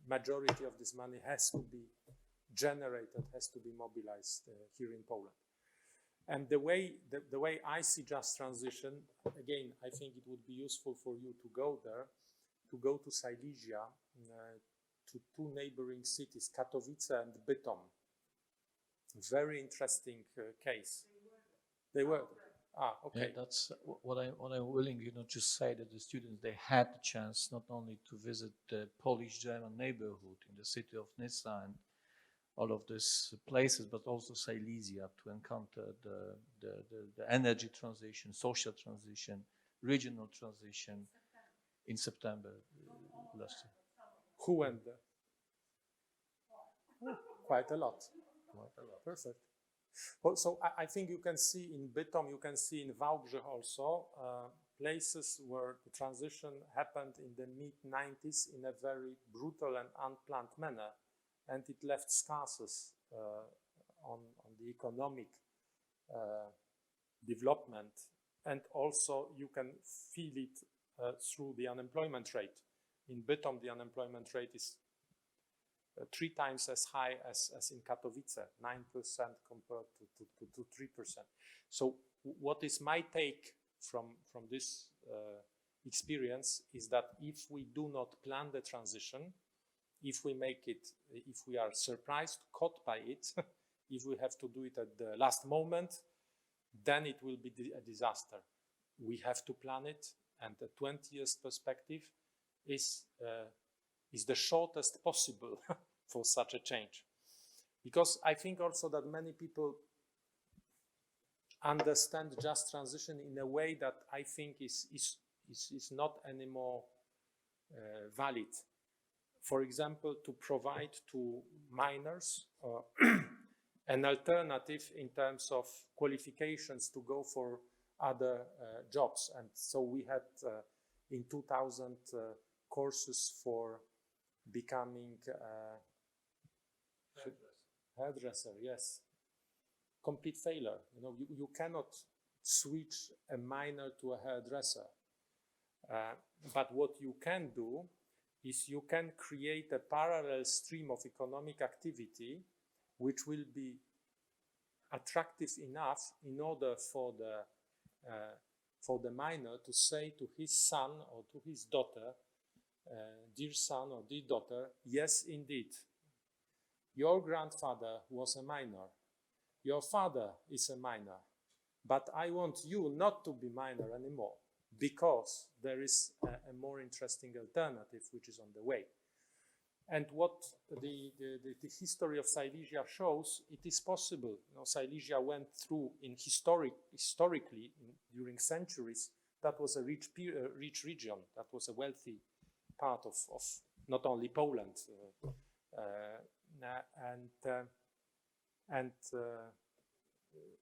majority of this money has to be generated, has to be mobilized here in Poland. And the way I see Just Transition, again, I think it would be useful for you to go there, to go to Silesia, to two neighboring cities, Katowice and Bytom. Very interesting case. They were. Ah, okay. Yeah, that's what I'm willing, to say that the students, they had the chance not only to visit the Polish-German neighborhood in the city of Nyssa and all of these places, but also Silesia, to encounter the energy transition, social transition, regional transition in September last year. Who went there? Oh, quite a lot. Perfect. Well, so I think you can see in Bytom, you can see in Wałbrzych also, places where the transition happened in the mid-90s in a very brutal and unplanned manner, and it left scars on the economic development, and also you can feel it through the unemployment rate. In Bytom, the unemployment rate is 3 times as high as in Katowice, 9% compared to 3%. So what is my take from this experience is that if we do not plan the transition, if we are surprised, caught by it, if we have to do it at the last moment, then it will be a disaster. We have to plan it, and the 20 years perspective is the shortest possible for such a change. Because I think also that many people understand just transition in a way that I think is not anymore valid. For example, to provide to minors an alternative in terms of qualifications to go for other jobs. And so we had in 2000 courses for becoming hairdresser, yes. Complete failure. You cannot switch a minor to a hairdresser. But what you can do is you can create a parallel stream of economic activity which will be attractive enough in order for the minor to say to his son or to his daughter, dear son or dear daughter, yes, indeed, your grandfather was a minor, your father is a minor, but I want you not to be minor anymore because there is a more interesting alternative which is on the way. And what the history of Silesia shows, it is possible. Silesia went through historically during centuries. That was a rich region. That was a wealthy part of not only Poland, and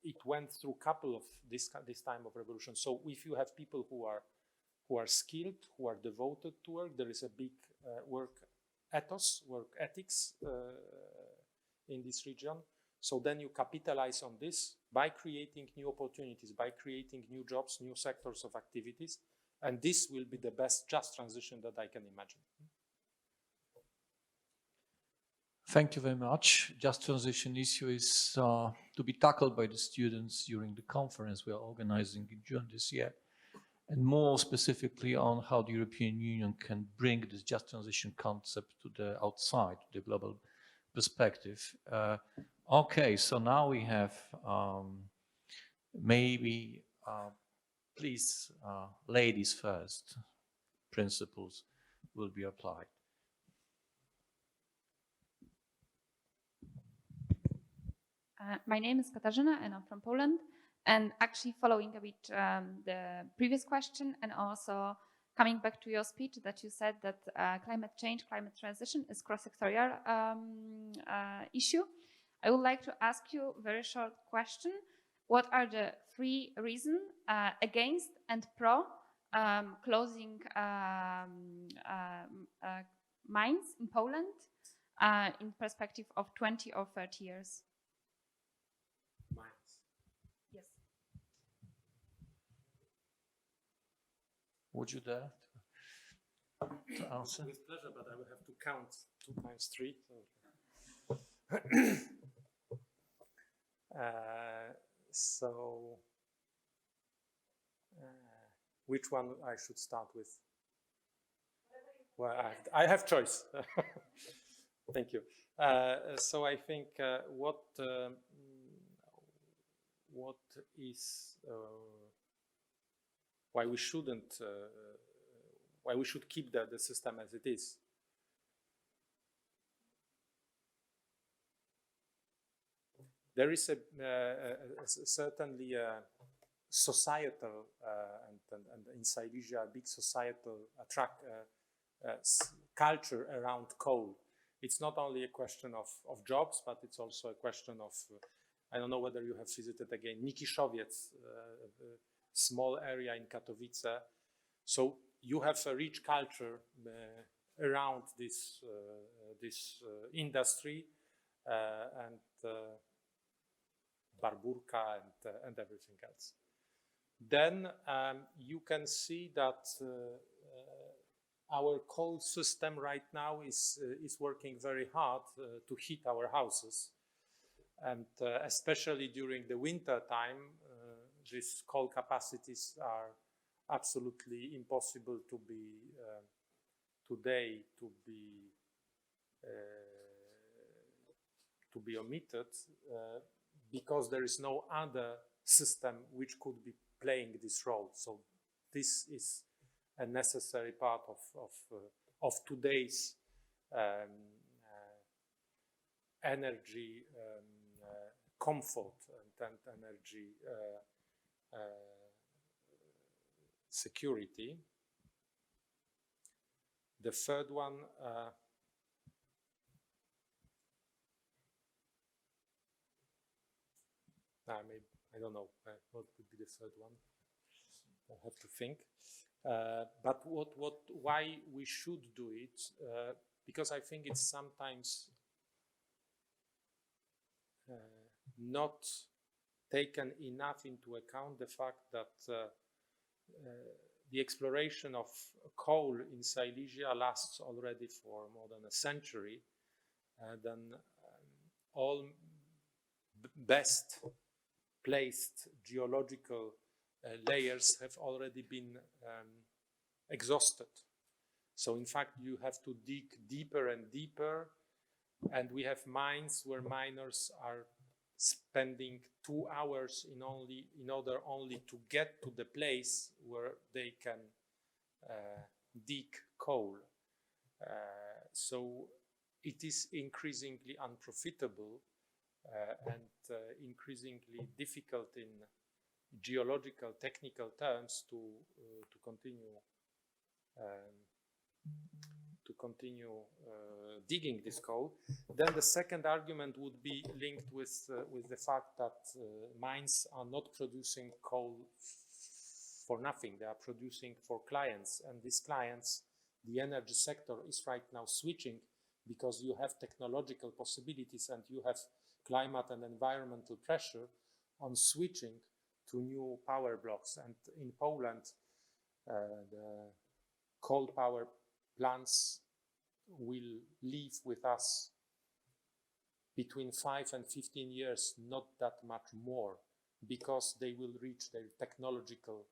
it went through a couple of this time of revolution. So if you have people who are skilled, who are devoted to work, there is a big work ethos, work ethics in this region. So then you capitalize on this by creating new opportunities, by creating new jobs, new sectors of activities, and this will be the best just transition that I can imagine. Thank you very much. Just transition issue is to be tackled by the students during the conference we are organizing in June this year, and more specifically on how the European Union can bring this just transition concept to the outside, to the global perspective. Okay, so now we have maybe, please, ladies first, principles will be applied. My name is Katarzyna and I'm from Poland. And actually following a bit the previous question and also coming back to your speech that you said that climate change, climate transition is cross-sectorial issue. I would like to ask you a very short question. What are the 3 reasons against and pro closing mines in Poland in perspective of 20 or 30 years? Yes. Would you dare to answer? With pleasure, but I will have to count 2 times 3. So, which one I should start with? Well, I have choice. Thank you. So I think what is why we shouldn't why we should keep the system as it is. There is certainly a societal and in Silesia a big societal culture around coal. It's not only a question of jobs, but it's also a question of I don't know whether you have visited again Nikiszowiec, a small area in Katowice. So you have a rich culture around this industry and Barburka and everything else. Then you can see that our coal system right now is working very hard to heat our houses, and especially during the winter time, these coal capacities are absolutely impossible to be today to be omitted. Because there is no other system which could be playing this role. So this is a necessary part of today's energy comfort and energy security. The third one, maybe, I don't know what would be the third one. I have to think. But why we should do it? Because I think it's sometimes not taken enough into account the fact that the exploration of coal in Silesia lasts already for more than a century. Then all best placed geological layers have already been exhausted. So in fact, you have to dig deeper and deeper, and we have mines where miners are spending 2 hours in order only to get to the place where they can dig coal. So it is increasingly unprofitable and increasingly difficult in geological technical terms to continue digging this coal. Then the second argument would be linked with the fact that mines are not producing coal for nothing. They are producing for clients, and these clients, the energy sector is right now switching because you have technological possibilities and you have climate and environmental pressure on switching to new power blocks. And in Poland, the coal power plants will live with us between 5 and 15 years, not that much more, because they will reach their technological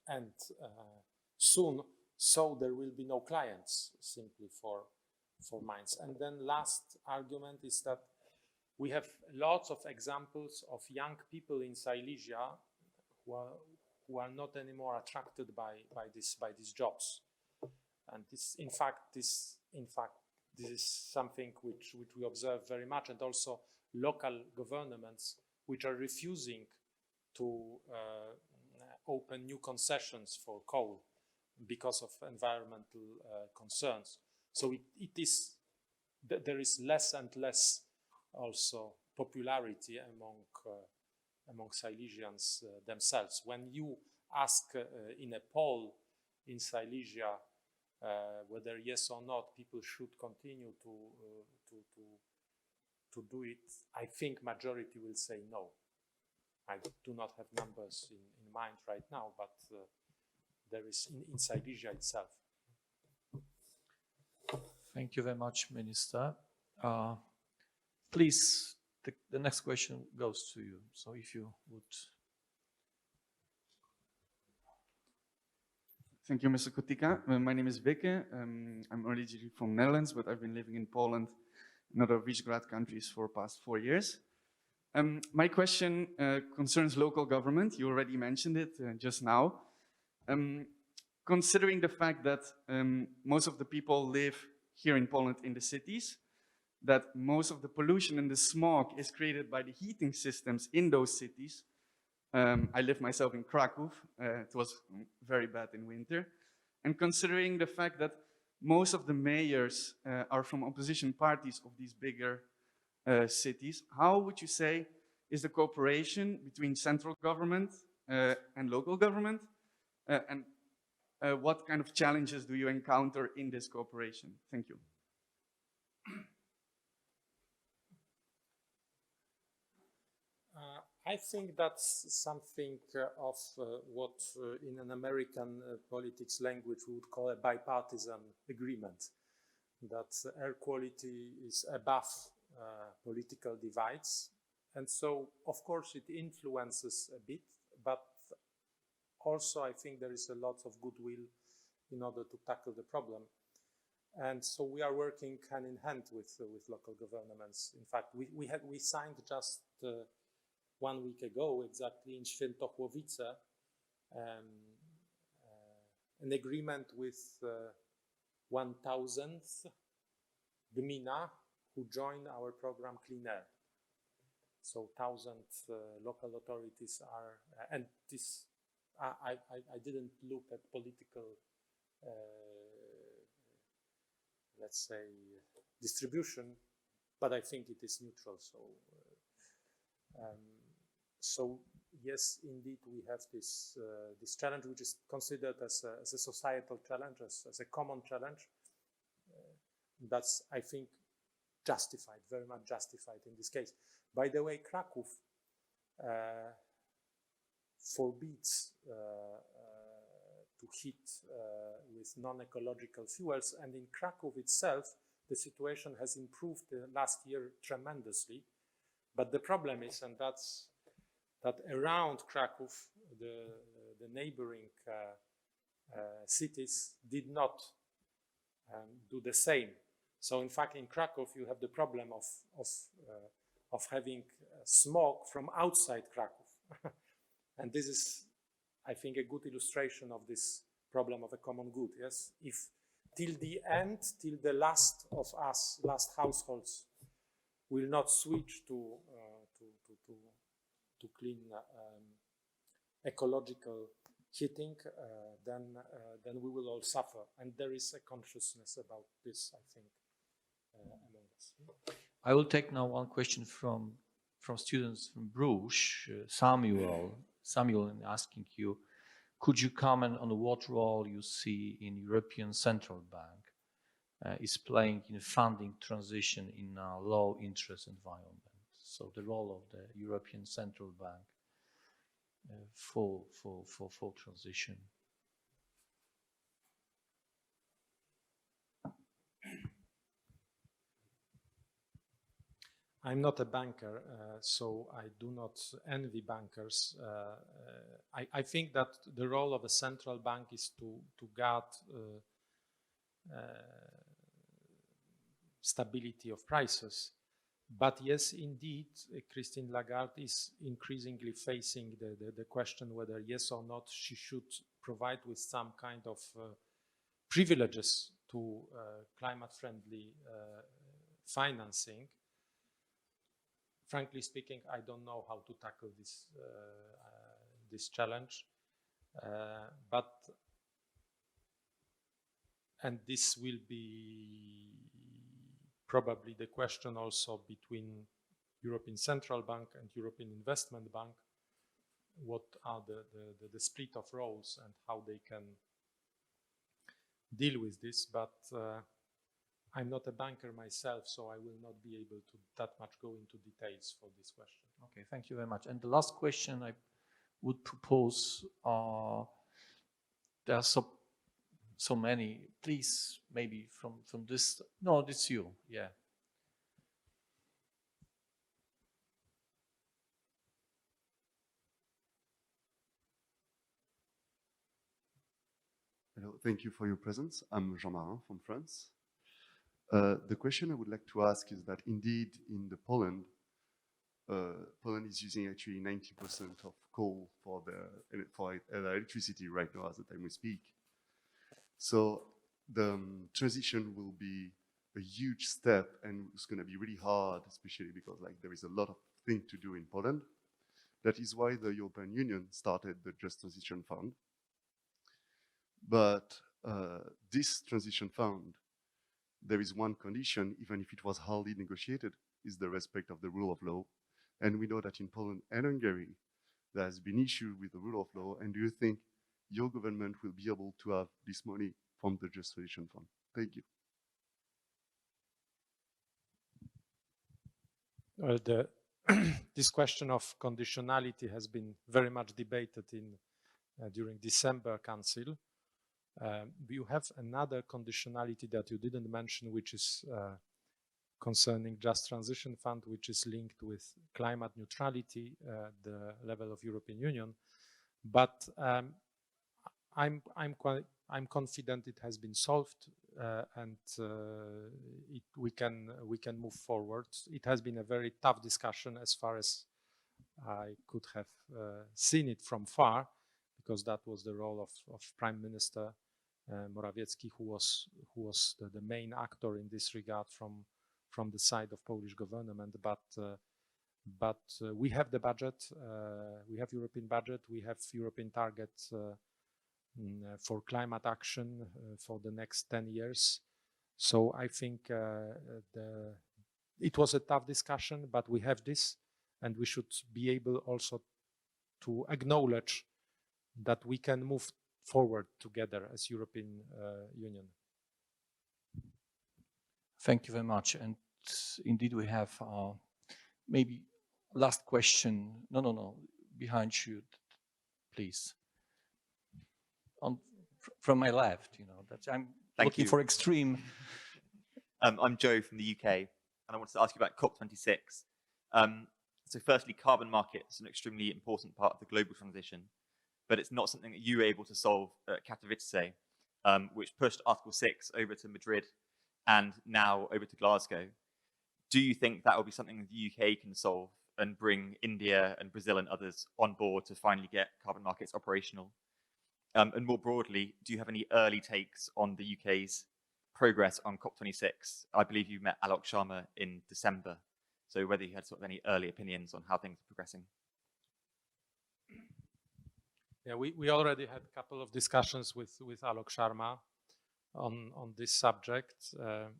end soon. So there will be no clients simply for mines. And then last argument is that we have lots of examples of young people in Silesia who are not anymore attracted by these jobs. And this is something which we observe very much, and also local governments which are refusing to open new concessions for coal because of environmental concerns. So there is less and less also popularity among Silesians themselves. When you ask in a poll in Silesia whether yes or not people should continue to do it, I think majority will say no. I do not have numbers in mind right now, but there is in Silesia itself. Thank you very much, Minister. Please, the next question goes to you. So if you would. Thank you, Mr. Kurtyka. My name is Vikke. I'm originally from Netherlands, but I've been living in Poland and other Visegrad countries for the past 4 years. My question concerns local government. You already mentioned it just now. Considering the fact that most of the people live here in Poland in the cities, that most of the pollution and the smog is created by the heating systems in those cities. I live myself in Krakow. It was very bad in winter. And considering the fact that most of the mayors are from opposition parties of these bigger cities, how would you say is the cooperation between central government and local government? And what kind of challenges do you encounter in this cooperation? Thank you. I think that's something of what in an American politics language we would call a bipartisan agreement, that air quality is above political divides. And so, of course, it influences a bit, but also I think there is a lot of goodwill in order to tackle the problem. And so we are working hand in hand with local governments. In fact, we signed just 1 week ago, exactly in Świętochłowice, an agreement with 1,000th gmina who join our program Clean Air. So 1,000 local authorities are, and this, I didn't look at political, let's say, distribution, but I think it is neutral. So yes, indeed, we have this this challenge, which is considered as a societal challenge, as a common challenge. That's, I think, justified, very much justified in this case. By the way, Krakow forbids to heat with non-ecological fuels, and in Krakow itself, the situation has improved last year tremendously. But the problem is, and that's that around Krakow, the neighboring cities did not do the same. So in fact, in Krakow, you have the problem of having smoke from outside Krakow. And this is, I think, a good illustration of this problem of a common good, yes? If till the end, till the last of us, last households, will not switch to clean ecological heating, then we will all suffer. And there is a consciousness about this, I think, among us. I will take now one question from students from Bruges. Samuel is asking you, could you comment on what role you see in European Central Bank is playing in funding transition in a low interest environment? So the role of the European Central Bank for transition. I'm not a banker, so I do not envy bankers. I think that the role of a central bank is to guard stability of prices. But yes, indeed, Christine Lagarde is increasingly facing the question whether yes or not she should provide with some kind of privileges to climate-friendly financing. Frankly speaking, I don't know how to tackle this this challenge, and this will be probably the question also between European Central Bank and European Investment Bank. What are the split of roles and how they can deal with this? But I'm not a banker myself, so I will not be able to that much go into details for this question. Okay, thank you very much. And the last question I would propose, there are so many. Please, maybe from this. No, it's you. Yeah. Hello, thank you for your presence. I'm Jean-Marin from France. The question I would like to ask is that indeed in the Poland is using actually 90% of coal for their electricity right now as the time we speak. So the transition will be a huge step, and it's going to be really hard, especially because like there is a lot of things to do in Poland. That is why the European Union started the Just Transition Fund. But this transition fund, there is one condition, even if it was hardly negotiated, is the respect of the rule of law. And we know that in Poland and Hungary, there has been issue with the rule of law. And do you think your government will be able to have this money from the Just Transition Fund? Thank you. Well, this question of conditionality has been very much debated during December Council. You have another conditionality that you didn't mention, which is concerning Just Transition Fund, which is linked with climate neutrality at the level of European Union. But I'm confident it has been solved, and we can move forward. It has been a very tough discussion as far as I could have seen it from far, because that was the role of Prime Minister Morawiecki, who was the main actor in this regard from the side of Polish government. But we have the budget, we have European budget, we have European targets for climate action for the next 10 years. So I think it was a tough discussion, but we have this, and we should be able also to acknowledge that we can move forward together as European Union. Thank you very much. And indeed, we have maybe last question. No, behind you, please. From my left, that I'm looking for extreme. I'm Joe from the UK, and I wanted to ask you about COP26. So firstly, carbon market is an extremely important part of the global transition, but it's not something that you were able to solve at Katowice, which pushed Article 6 over to Madrid and now over to Glasgow. Do you think that will be something that the UK can solve and bring India and Brazil and others on board to finally get carbon markets operational? And more broadly, do you have any early takes on the UK's progress on COP26? I believe you met Alok Sharma in December, so whether you had sort of any early opinions on how things are progressing. Yeah, we already had a couple of discussions with Alok Sharma on this subject.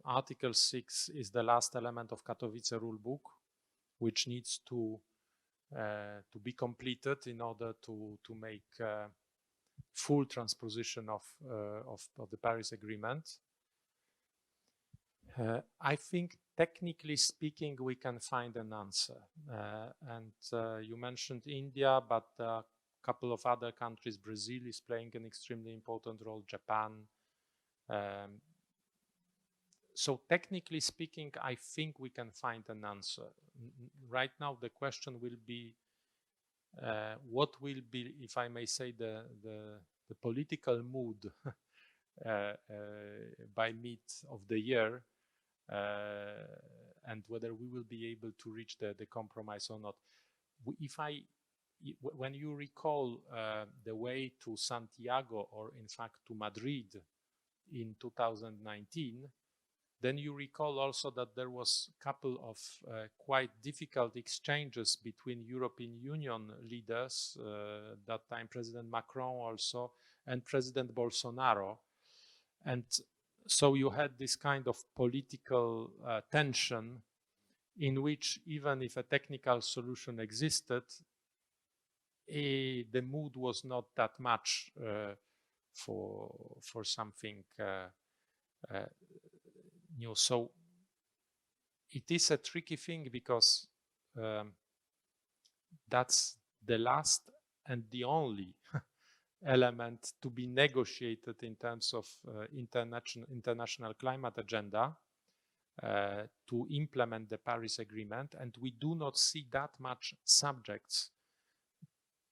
Article 6 is the last element of Katowice rulebook, which needs to be completed in order to make full transposition of the Paris Agreement. I think technically speaking, we can find an answer. And you mentioned India, but a couple of other countries, Brazil is playing an extremely important role, Japan. So technically speaking, I think we can find an answer. Right now, the question will be, what will be, if I may say, the political mood by mid of the year, and whether we will be able to reach the compromise or not. When you recall the way to Santiago, or in fact to Madrid in 2019, then you recall also that there was a couple of quite difficult exchanges between European Union leaders, that time President Macron also, and President Bolsonaro. And so you had this kind of political tension in which, even if a technical solution existed, the mood was not that much for something new. So it is a tricky thing, because that's the last and the only element to be negotiated in terms of international climate agenda to implement the Paris Agreement, and we do not see that much subjects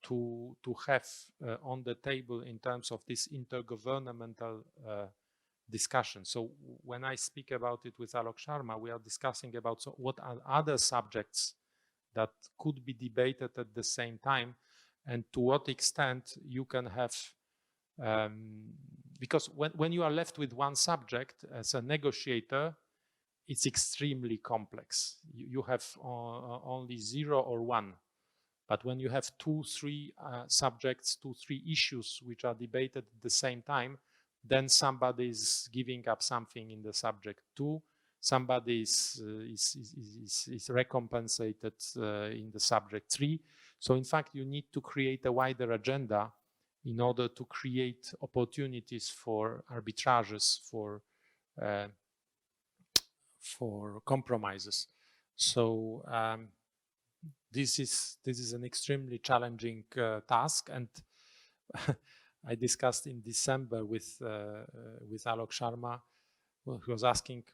to have on the table in terms of this intergovernmental discussion. So when I speak about it with Alok Sharma, we are discussing about what are other subjects that could be debated at the same time, and to what extent you can have, because when you are left with one subject as a negotiator, it's extremely complex. You have only 0 or 1. But when you have 2, 3 subjects, 2, 3 issues which are debated at the same time, then somebody is giving up something in the subject 2, somebody is recompensated in the subject 3. So in fact, you need to create a wider agenda in order to create opportunities for arbitrages, for compromises. So this is an extremely challenging task, and I discussed in December with Alok Sharma, who was asking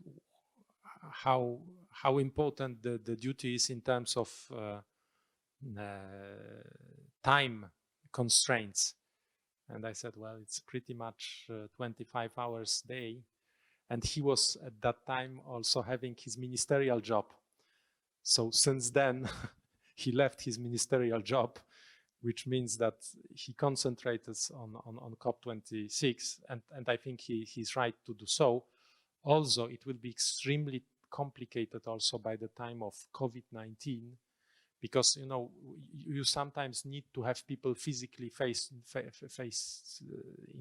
how important the duty is in terms of time constraints. And I said, well, it's pretty much 25 hours a day. And he was at that time also having his ministerial job. So since then, he left his ministerial job, which means that he concentrated on COP26. And I think he's right to do so. Also, it will be extremely complicated also by the time of COVID-19, because you sometimes need to have people physically face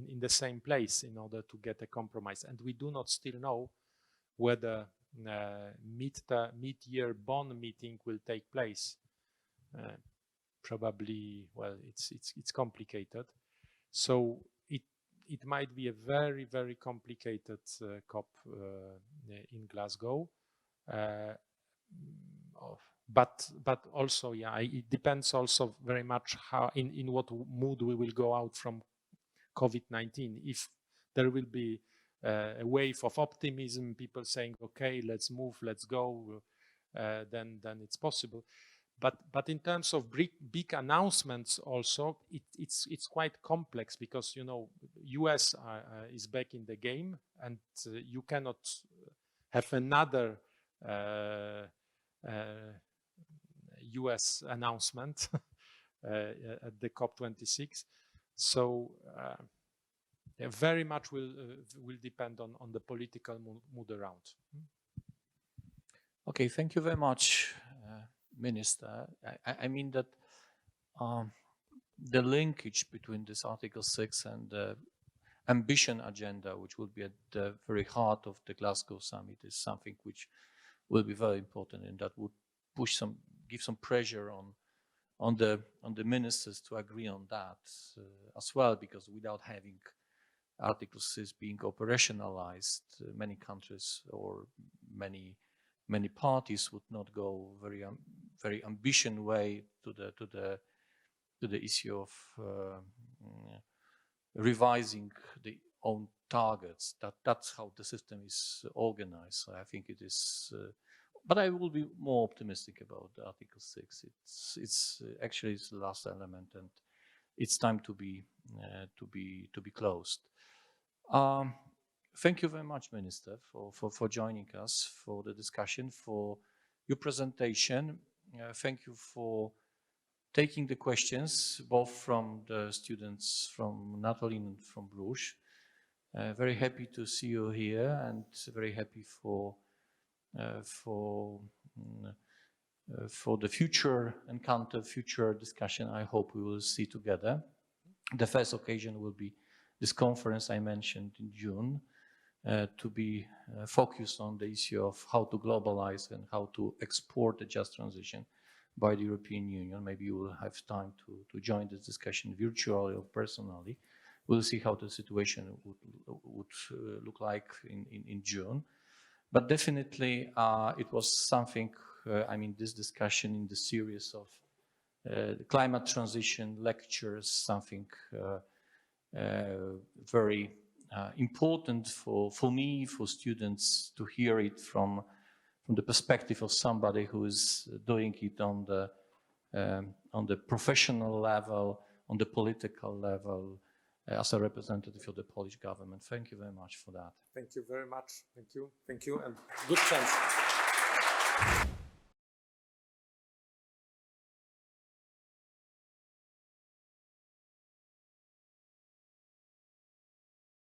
in the same place in order to get a compromise. And we do not still know whether mid-year Bonn meeting will take place. Probably, well, it's complicated. So it might be a very, very complicated COP in Glasgow. But also, yeah, it depends also very much how in what mood we will go out from COVID-19. If there will be a wave of optimism, people saying, okay, let's move, let's go, then it's possible. But in terms of big announcements also, it's quite complex, because US is back in the game, and you cannot have another US announcement at the COP26. So very much will depend on the political mood around. Okay, thank you very much, Minister. I mean that the linkage between this Article 6 and the ambition agenda, which will be at the very heart of the Glasgow summit, is something which will be very important, and that would give some pressure on the ministers to agree on that as well, because without having Article 6 being operationalized, many countries or many parties would not go very ambitious way to the issue of revising the own targets. That's how the system is organized. So I think it is. But I will be more optimistic about Article 6. It's actually it's the last element, and it's time to be closed. Thank you very much, Minister, for joining us for the discussion, for your presentation. Thank you for taking the questions, both from the students from Natolin and from Bruges. Very happy to see you here, and very happy for the future encounter, future discussion. I hope we will see together. The first occasion will be this conference I mentioned in June, to be focused on the issue of how to globalize and how to export a just transition by the European Union. Maybe you will have time to join this discussion virtually or personally. We'll see how the situation would look like in June. But definitely it was something, I mean, this discussion in the series of climate transition lectures, something very important for me, for students, to hear it from the perspective of somebody who is doing it on the on the professional level, on the political level, as a representative of the Polish government. Thank you very much for that. Thank you very much. Thank you. Thank you, and good chance.